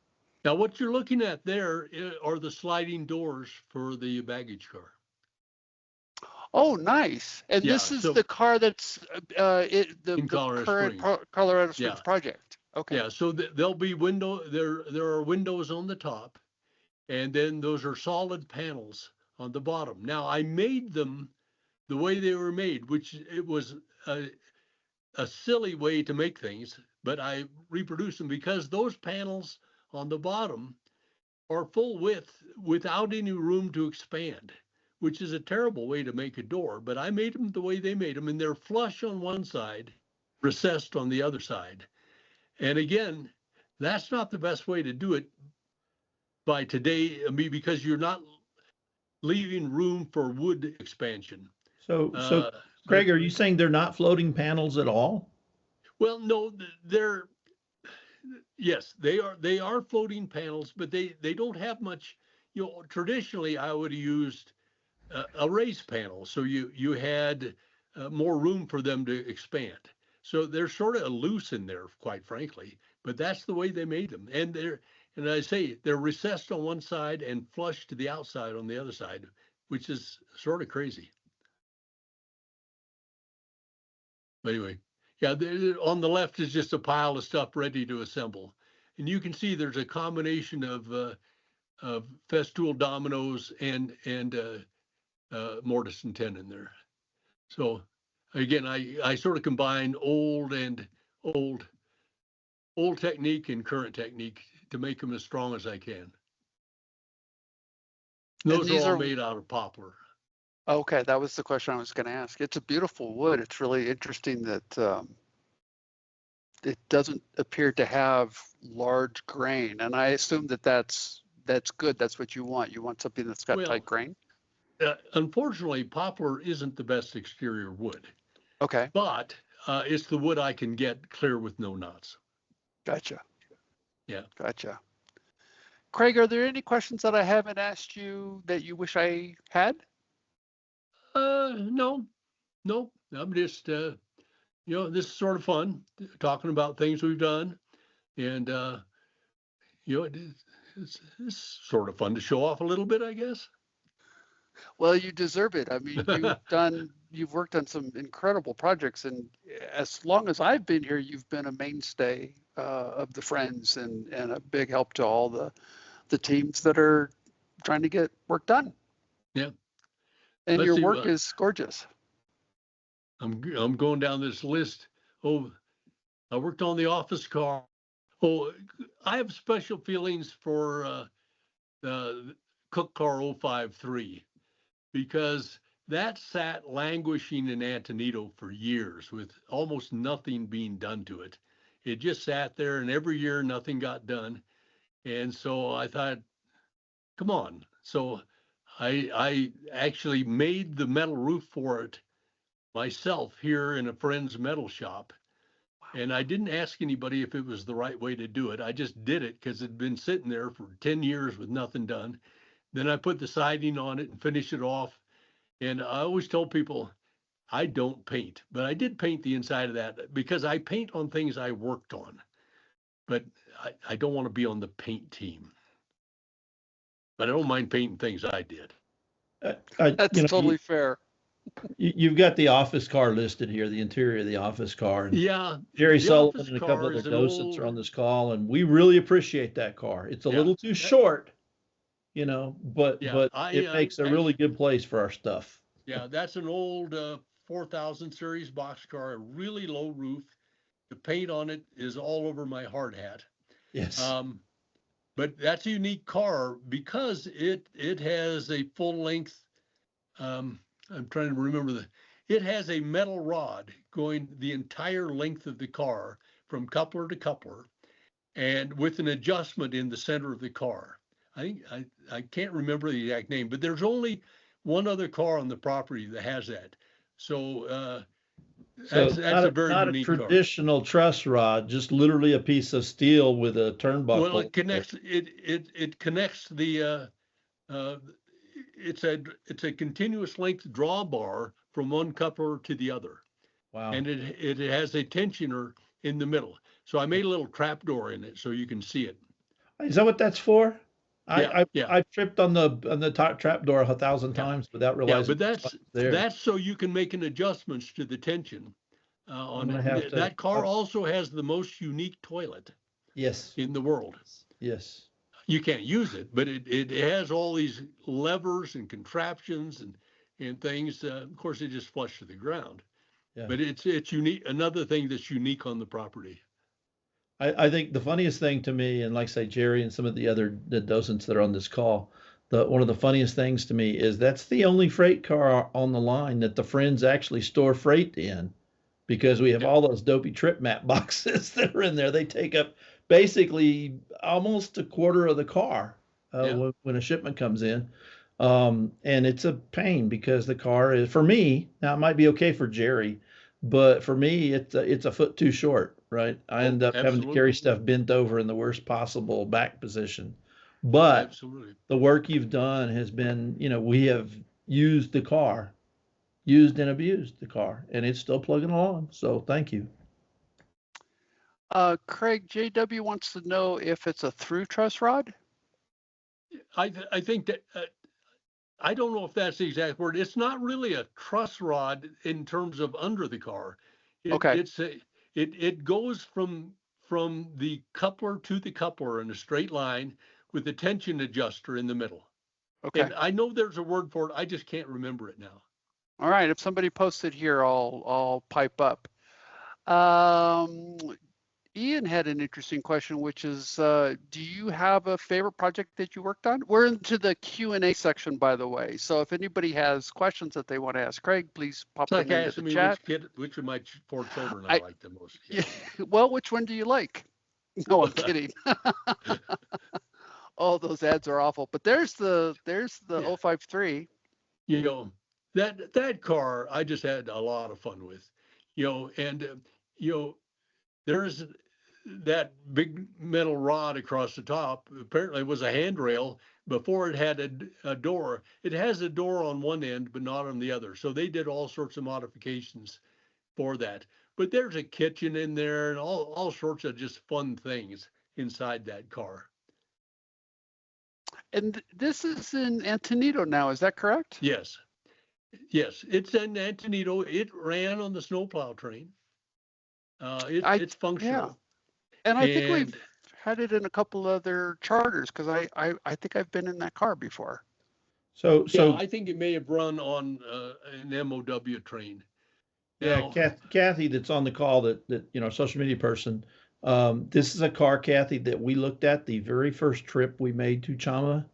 Speaker 2: Now, what you're looking at there are the sliding doors for the baggage car.
Speaker 1: Oh, nice. And this is the car that's the current Colorado Springs project. Okay.
Speaker 2: Yeah, so there'll be there are windows on the top, and then those are solid panels on the bottom. Now, I made them the way they were made, which it was a silly way to make things, but I reproduced them because those panels on the bottom are full width without any room to expand, which is a terrible way to make a door. But I made them the way they made them, and they're flush on one side, recessed on the other side. And again, that's not the best way to do it by today, because you're not leaving room for wood expansion.
Speaker 3: So Greg, are you saying they're not floating panels at all?
Speaker 2: Well, no, yes, they are floating panels, but they don't have much. Traditionally, I would have used a raised panel, so you had more room for them to expand. So they're sort of loose in there, quite frankly. But that's the way they made them, and I say they're recessed on one side and flush to the outside on the other side, which is sort of crazy. But anyway. Yeah, on the left is just a pile of stuff ready to assemble. And you can see there's a combination of festool dominoes and mortise and tenon there. So again, I sort of combine old technique and current technique to make them as strong as I can. Those are
Speaker 1: these
Speaker 2: all
Speaker 1: are
Speaker 2: made out of poplar.
Speaker 1: okay. That was the question I was going to ask. It's a beautiful wood. It's really interesting that it doesn't appear to have large grain, and I assume that that's good. That's what you want. You want something that's got
Speaker 2: Well,
Speaker 1: tight grain.
Speaker 2: unfortunately, poplar isn't the best exterior wood,
Speaker 1: Okay,
Speaker 2: but it's the wood I can get clear with no knots.
Speaker 1: gotcha,
Speaker 2: Yeah.
Speaker 1: gotcha. Craig, are there any questions that I haven't asked you that you wish I had?
Speaker 2: No, no. I'm just, this is sort of fun talking about things we've done, and it's sort of fun to show off a little bit, I guess.
Speaker 1: Well, you deserve it. I mean, you've worked on some incredible projects, and as long as I've been here, you've been a mainstay of the Friends and a big help to all the teams that are trying to get work done.
Speaker 2: Yeah.
Speaker 1: And
Speaker 2: Let's
Speaker 1: your
Speaker 2: see.
Speaker 1: work is gorgeous.
Speaker 2: I'm going down this list. Oh, I worked on the office car. Oh, I have special feelings for the Cook Car 053 because that sat languishing in Antonito for years with almost nothing being done to it. It just sat there, and every year nothing got done. And so I thought, come on. So I actually made the metal roof for it myself here in a friend's metal shop. And I didn't ask anybody if it was the right way to do it. I just did it because it'd been sitting there for 10 years with nothing done. Then I put the siding on it and finished it off. And I always told people I don't paint, but I did paint the inside of that because I paint on things I worked on. But I don't want to be on the paint team. But I don't mind painting things I did.
Speaker 1: That's totally fair.
Speaker 3: You've got the office car listed here, the interior of the office car. And
Speaker 2: Yeah.
Speaker 3: Jerry
Speaker 2: the
Speaker 3: Sullivan
Speaker 2: office
Speaker 3: and a
Speaker 2: car
Speaker 3: couple
Speaker 2: is
Speaker 3: other
Speaker 2: an
Speaker 3: docents
Speaker 2: old,
Speaker 3: are on this call, and we really appreciate that car. It's a
Speaker 2: Yeah.
Speaker 3: little too short, but
Speaker 2: Yeah,
Speaker 3: it makes a really good place for our stuff.
Speaker 2: Yeah, that's an old 4000 series boxcar, a really low roof. The paint on it is all over my hard hat.
Speaker 3: Yes.
Speaker 2: But that's a unique car because it has a full length. I'm trying to remember it has a metal rod going the entire length of the car from coupler to coupler, and with an adjustment in the center of the car. I can't remember the exact name, but there's only one other car on the property that has that. So that's a very
Speaker 3: not
Speaker 2: unique
Speaker 3: a traditional truss rod, just literally a piece of steel with a turnbuckle.
Speaker 2: Well, it connects. It connects the. It's a continuous length drawbar from one coupler to the other.
Speaker 3: Wow.
Speaker 2: And it has a tensioner in the middle. So I made a little trap door in it so you can see it.
Speaker 3: Is that what that's for?
Speaker 2: Yeah,
Speaker 3: I tripped on the top trap door 1,000 times without realizing.
Speaker 2: Yeah, but that's so you can make an adjustments to the tension on it. That car also has the most unique toilet.
Speaker 3: Yes.
Speaker 2: In the world.
Speaker 3: Yes.
Speaker 2: You can't use it, but it has all these levers and contraptions and things. Of course, it just flush to the ground. Yeah. But it's unique. Another thing that's unique on the property.
Speaker 3: I think the funniest thing to me, and like I say, Jerry and some of the docents that are on this call, one of the funniest things to me is that's the only freight car on the line that the Friends actually store freight in, because we have all those dopey trip map boxes that are in there. They take up basically almost a quarter of the car when a shipment comes in. And it's a pain because the car is, for me, now it might be okay for Jerry, but for me, it's a foot too short, right? I end up having to carry stuff bent over in the worst possible back position. But the work you've done has been, we have used the car, used and abused the car, and it's still plugging along. So thank you.
Speaker 1: Craig, JW wants to know if it's a through truss rod.
Speaker 2: I think that I don't know if that's the exact word. It's not really a truss rod in terms of under the car. It goes from the coupler to the coupler in a straight line with a tension adjuster in the middle. Okay. And I know there's a word for it. I just can't remember it now.
Speaker 1: All right. If somebody posts it here, I'll pipe up. Ian had an interesting question, which is, do you have a favorite project that you worked on? We're into the Q&A section, by the way. So if anybody has questions that they want to ask Craig, please pop
Speaker 2: It's like
Speaker 1: them into
Speaker 2: asking
Speaker 1: the
Speaker 2: me
Speaker 1: chat.
Speaker 2: which of my 4 children I
Speaker 1: I-
Speaker 2: like the most.
Speaker 1: Yeah. Well, which one do you like? No, I'm kidding. Oh, those ads are awful. But there's the
Speaker 2: Yeah.
Speaker 1: 053.
Speaker 2: You know, that car I just had a lot of fun with. And there's that big metal rod across the top. Apparently, it was a handrail before it had a door. It has a door on one end, but not on the other. So they did all sorts of modifications for that. But there's a kitchen in there and all sorts of just fun things inside that car.
Speaker 1: And this is in Antonito now, is that correct?
Speaker 2: Yes. Yes, it's in Antonito. It ran on the snowplow train. It's functional.
Speaker 1: Yeah. And I think
Speaker 2: And
Speaker 1: we've had it in a couple other charters because I think I've been in that car before.
Speaker 3: So
Speaker 2: yeah, I think it may have run on an MOW train.
Speaker 3: yeah,
Speaker 2: Now,
Speaker 3: Kathy, that's on the call, that social media person. This is a car, Kathy, that we looked at the very first trip we made to Chama.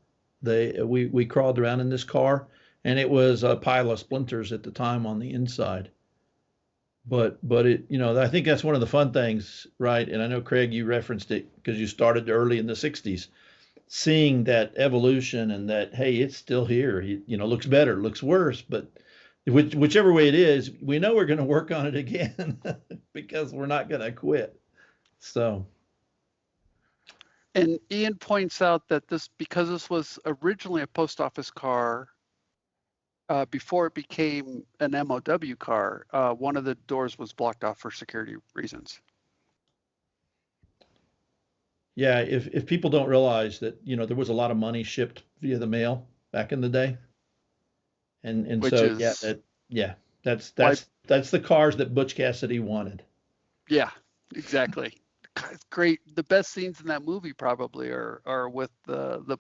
Speaker 3: We crawled around in this car, and it was a pile of splinters at the time on the inside. But it, I think that's one of the fun things, right? And I know, Craig, you referenced it because you started early in the 60s, seeing that evolution and that, hey, it's still here. Looks better, looks worse, but whichever way it is, we know we're going to work on it again because we're not going to quit. So,
Speaker 1: And Ian points out that because this was originally a post office car, before it became an MOW car, one of the doors was blocked off for security reasons.
Speaker 3: yeah, if people don't realize that, there was a lot of money shipped via the mail back in the day. And
Speaker 1: Which
Speaker 3: so,
Speaker 1: is
Speaker 3: that's the cars that Butch Cassidy wanted.
Speaker 1: Yeah, exactly. It's great. The best scenes in that movie probably are with the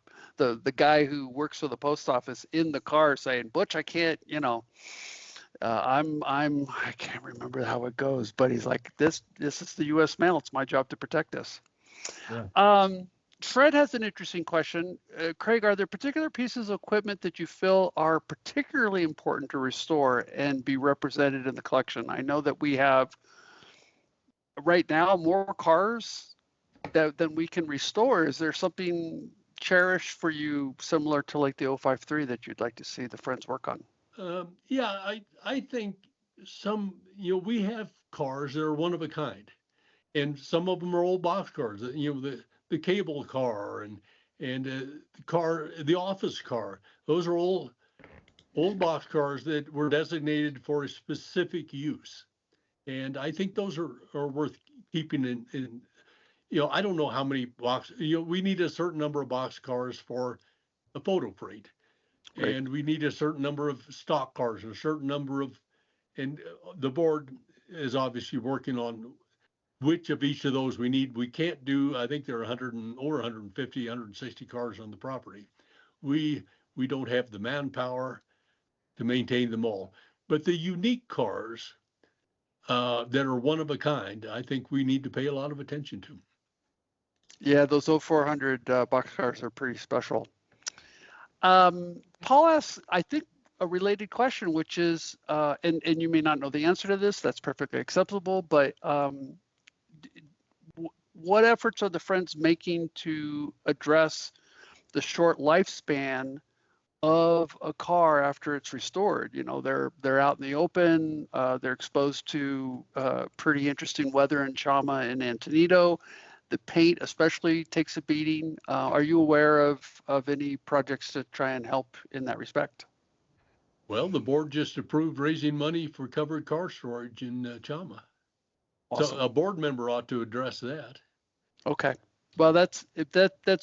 Speaker 1: guy who works for the post office in the car saying, "Butch, I can't, I can't remember how it goes, but he's like, this is the U.S. mail. It's my job to protect this."
Speaker 3: Yeah.
Speaker 1: Fred has an interesting question. Craig, are there particular pieces of equipment that you feel are particularly important to restore and be represented in the collection? I know that we have right now more cars than we can restore. Is there something cherished for you similar to like the 053 that you'd like to see the friends work on?
Speaker 2: yeah, I think we have cars that are one of a kind, and some of them are old box cars. The cable car and the office car. Those are old box cars that were designated for a specific use. And I think those are worth keeping in. I don't know how many we need a certain number of box cars for a photo parade.
Speaker 1: Right.
Speaker 2: And we need a certain number of stock cars, and a certain number of, and the board is obviously working on which of each of those we need. We can't do, I think there are 100 or 150, 160 cars on the property. We don't have the manpower to maintain them all. But the unique cars that are one of a kind, I think we need to pay a lot of attention to.
Speaker 1: Yeah, those 0400 box cars are pretty special. Paul asks, I think, a related question, which is, and you may not know the answer to this, that's perfectly acceptable, but what efforts are the Friends making to address the short lifespan of a car after it's restored? They're out in the open, they're exposed to pretty interesting weather in Chama and Antonito. The paint especially takes a beating. Are you aware of any projects to try and help in that respect?
Speaker 2: Well, the board just approved raising money for covered car storage in Chama.
Speaker 1: Awesome.
Speaker 2: So a board member ought to address that.
Speaker 1: Okay. Well, that's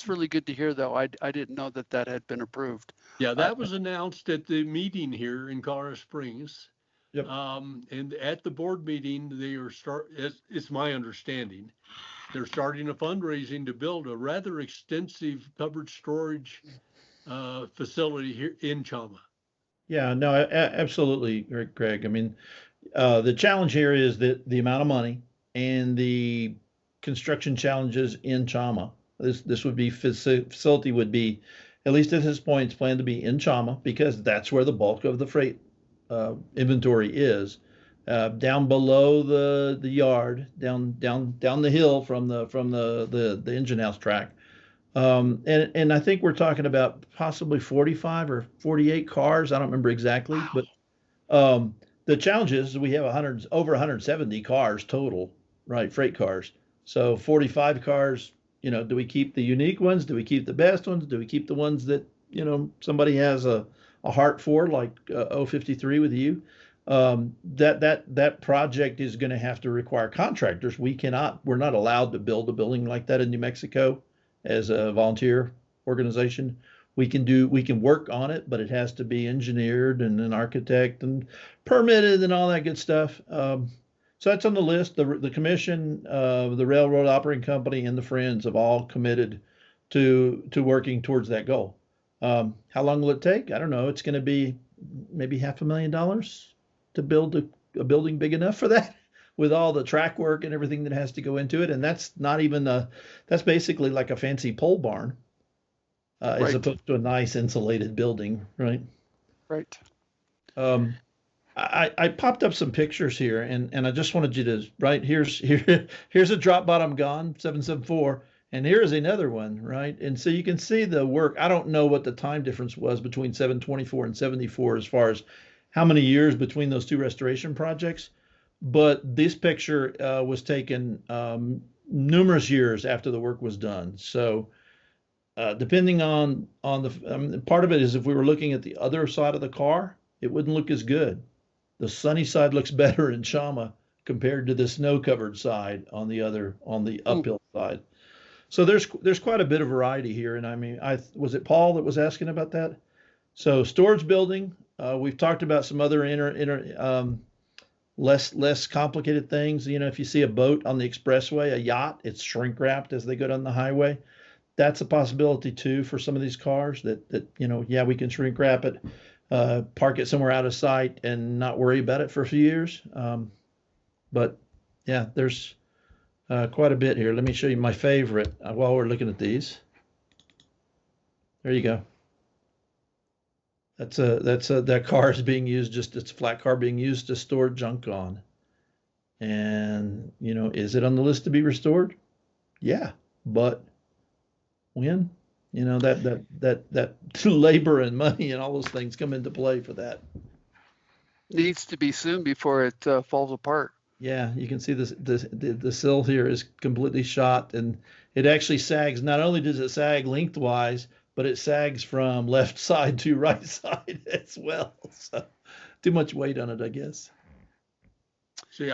Speaker 1: really good to hear, though. I didn't know that had been approved.
Speaker 2: Yeah, that was announced at the meeting here in Colorado Springs.
Speaker 3: Yep.
Speaker 2: And at the board meeting, it's my understanding, they're starting a fundraising to build a rather extensive covered storage facility here in Chama.
Speaker 3: Yeah, no, absolutely, Greg. I mean, the challenge here is that the amount of money and the construction challenges in Chama. This would be facility would be, at least at this point, it's planned to be in Chama because that's where the bulk of the freight inventory is. Down below the yard, down the hill from the engine house track. And I think we're talking about possibly 45 or 48 cars. I don't remember exactly,
Speaker 1: Wow.
Speaker 3: but the challenge is we have over 170 cars total, right? Freight cars. So 45 cars, do we keep the unique ones? Do we keep the best ones? Do we keep the ones that, somebody has a heart for, like 053 with you? That project is going to have to require contractors. We're not allowed to build a building like that in New Mexico as a volunteer organization. We can work on it, but it has to be engineered and an architect and permitted and all that good stuff. So that's on the list. The commission, the railroad operating company, and the Friends have all committed to working towards that goal. How long will it take? I don't know. It's going to be maybe $500,000 to build a building big enough for that, with all the track work and everything that has to go into it. And that's not even that's basically like a fancy pole barn,
Speaker 1: Right.
Speaker 3: as opposed to a nice insulated building, right?
Speaker 1: Right.
Speaker 3: I popped up some pictures here, and I just wanted you to, right, here's a drop bottom gun 774, and here's another one, right? And so you can see the work. I don't know what the time difference was between 724 and 74 as far as how many years between those two restoration projects, but this picture was taken numerous years after the work was done. So depending on the part of it is, if we were looking at the other side of the car, it wouldn't look as good. The sunny side looks better in Chama compared to the snow-covered side on the uphill side. So there's quite a bit of variety here. And I mean, was it Paul that was asking about that? So storage building, we've talked about some other less complicated things. If you see a boat on the expressway, a yacht, it's shrink wrapped as they go down the highway. That's a possibility too for some of these cars that yeah, we can shrink wrap it. Park it somewhere out of sight and not worry about it for a few years. But yeah, there's quite a bit here. Let me show you my favorite while we're looking at these. There you go. That car is being used, it's a flat car being used to store junk on. And is it on the list to be restored? Yeah, but when? That labor and money and all those things come into play for that.
Speaker 1: Needs to be soon before it falls apart.
Speaker 3: Yeah, you can see the sill here is completely shot, and it actually sags. Not only does it sag lengthwise, but it sags from left side to right side as well. So too much weight on it, I guess.
Speaker 2: See,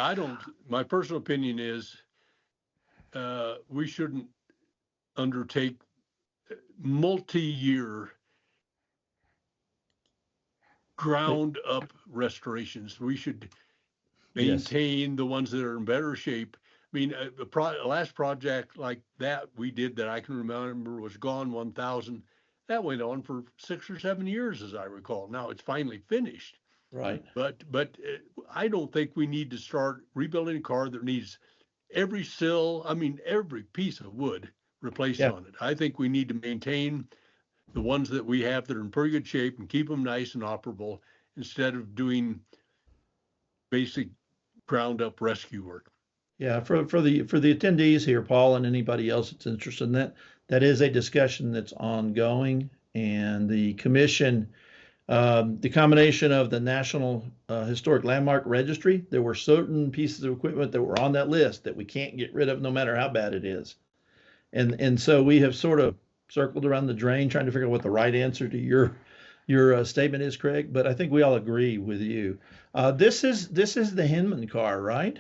Speaker 2: my personal opinion is we shouldn't undertake multi-year ground up restorations. We should maintain the ones that are in better shape. I mean, the last project like that we did that I can remember was Gone 1000. That went on for 6 or 7 years, as I recall. Now it's finally finished.
Speaker 3: Right.
Speaker 2: But I don't think we need to start rebuilding a car that needs every sill, every piece of wood replaced on it. I think we need to maintain the ones that we have that are in pretty good shape and keep them nice and operable instead of doing basic ground up rescue work.
Speaker 3: Yeah, for the attendees here, Paul, and anybody else that's interested in that is a discussion that's ongoing, and the commission, the combination of the National Historic Landmark Registry, there were certain pieces of equipment that were on that list that we can't get rid of no matter how bad it is. And so we have sort of circled around the drain trying to figure out what the right answer to your statement is, Craig. But I think we all agree with you. This is the Hinman car, right?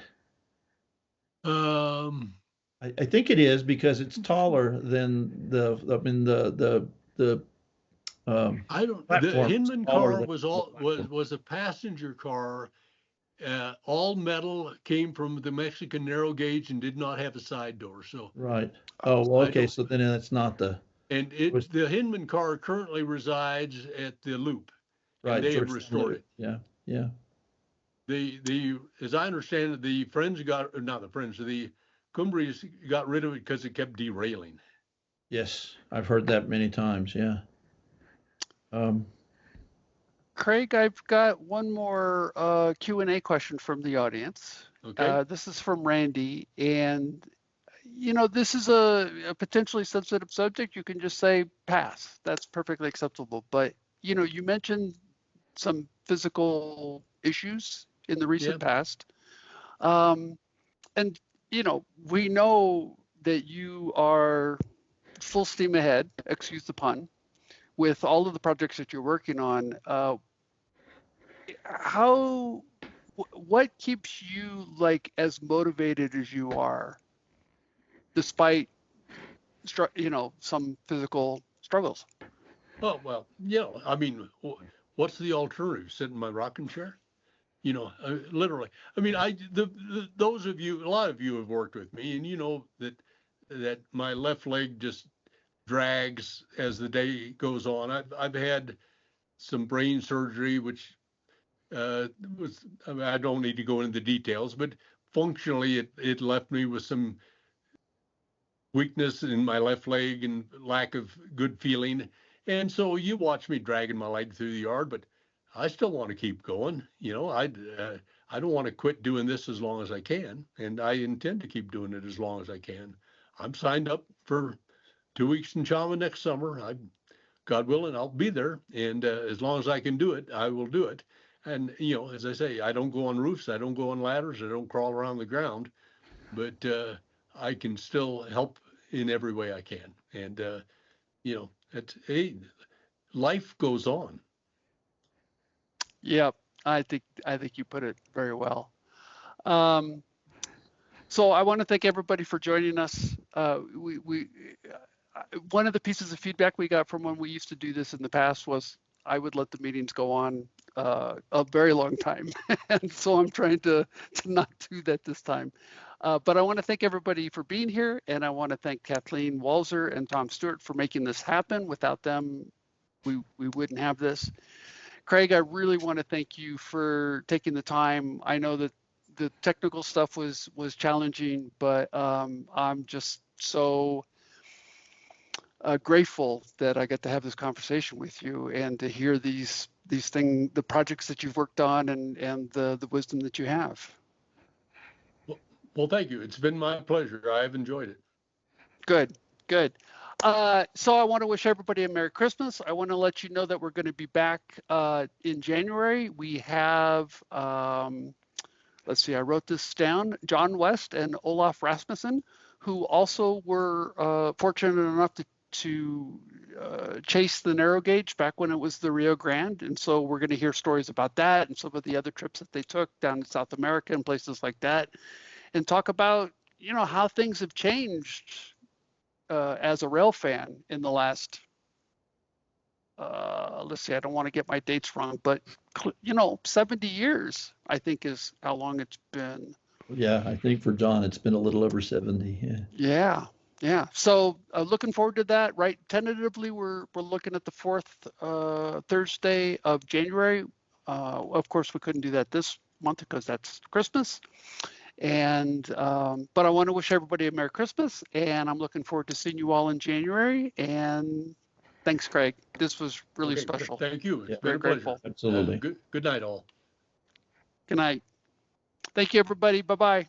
Speaker 3: I think it is, because it's taller than the
Speaker 2: Hinman car was a passenger car, all metal, came from the Mexican narrow gauge and did not have a side door. So
Speaker 3: right. Oh, well, okay. So then it's not the.
Speaker 2: And the Hinman car currently resides at the Loop.
Speaker 3: Right.
Speaker 2: And they have restored it.
Speaker 3: Yeah. Yeah.
Speaker 2: As I understand it, the Cumbres got rid of it because it kept derailing.
Speaker 3: Yes, I've heard that many times. Yeah.
Speaker 1: Craig, I've got one more Q&A question from the audience.
Speaker 2: Okay.
Speaker 1: This is from Randy, and this is a potentially sensitive subject. You can just say pass. That's perfectly acceptable. But you mentioned some physical issues in the recent past, and we know that you are full steam ahead. Excuse the pun. With all of the projects that you're working on, what keeps you like as motivated as you are, despite some physical struggles?
Speaker 2: Oh, well, I mean, what's the alternative? Sit in my rocking chair? Literally. I mean, those of you, a lot of you have worked with me, and you know that my left leg just drags as the day goes on. I've had some brain surgery, which was, I mean, I don't need to go into the details, but functionally it left me with some weakness in my left leg and lack of good feeling. And so you watch me dragging my leg through the yard, but I still want to keep going. I don't want to quit doing this as long as I can, and I intend to keep doing it as long as I can. I'm signed up for 2 weeks in Chama next summer. God willing, I'll be there, and as long as I can do it, I will do it. And as I say, I don't go on roofs, I don't go on ladders, I don't crawl around the ground, but I can still help in every way I can. And life goes on.
Speaker 1: Yeah, I think you put it very well. So I want to thank everybody for joining us. One of the pieces of feedback we got from when we used to do this in the past was I would let the meetings go on a very long time. And so I'm trying to not do that this time. But I want to thank everybody for being here. And I want to thank Kathleen Walzer and Tom Stewart for making this happen. Without them, we wouldn't have this. Craig, I really want to thank you for taking the time. I know that the technical stuff was challenging, but I'm just so grateful that I got to have this conversation with you and to hear these things, the projects that you've worked on, and the wisdom that you have.
Speaker 2: Well, thank you. It's been my pleasure. I've enjoyed it.
Speaker 1: Good. So I want to wish everybody a Merry Christmas. I want to let you know that we're going to be back in January. We have, let's see, I wrote this down, John West and Olaf Rasmussen, who also were fortunate enough to chase the narrow gauge back when it was the Rio Grande. And so we're going to hear stories about that and some of the other trips that they took down in South America and places like that, and talk about, how things have changed as a rail fan in the last, let's see, I don't want to get my dates wrong, but 70 years, I think, is how long it's been.
Speaker 3: Yeah, I think for John, it's been a little over 70.
Speaker 1: Yeah. So looking forward to that. Right, tentatively, we're looking at the fourth Thursday of January. Of course, we couldn't do that this month because that's Christmas. And but I want to wish everybody a Merry Christmas, and I'm looking forward to seeing you all in January. And thanks, Craig. This was really special.
Speaker 2: Thank you. It's been
Speaker 1: very
Speaker 2: a pleasure.
Speaker 1: grateful.
Speaker 3: Absolutely.
Speaker 2: Good night, all.
Speaker 1: Good night. Thank you, everybody. Bye-bye.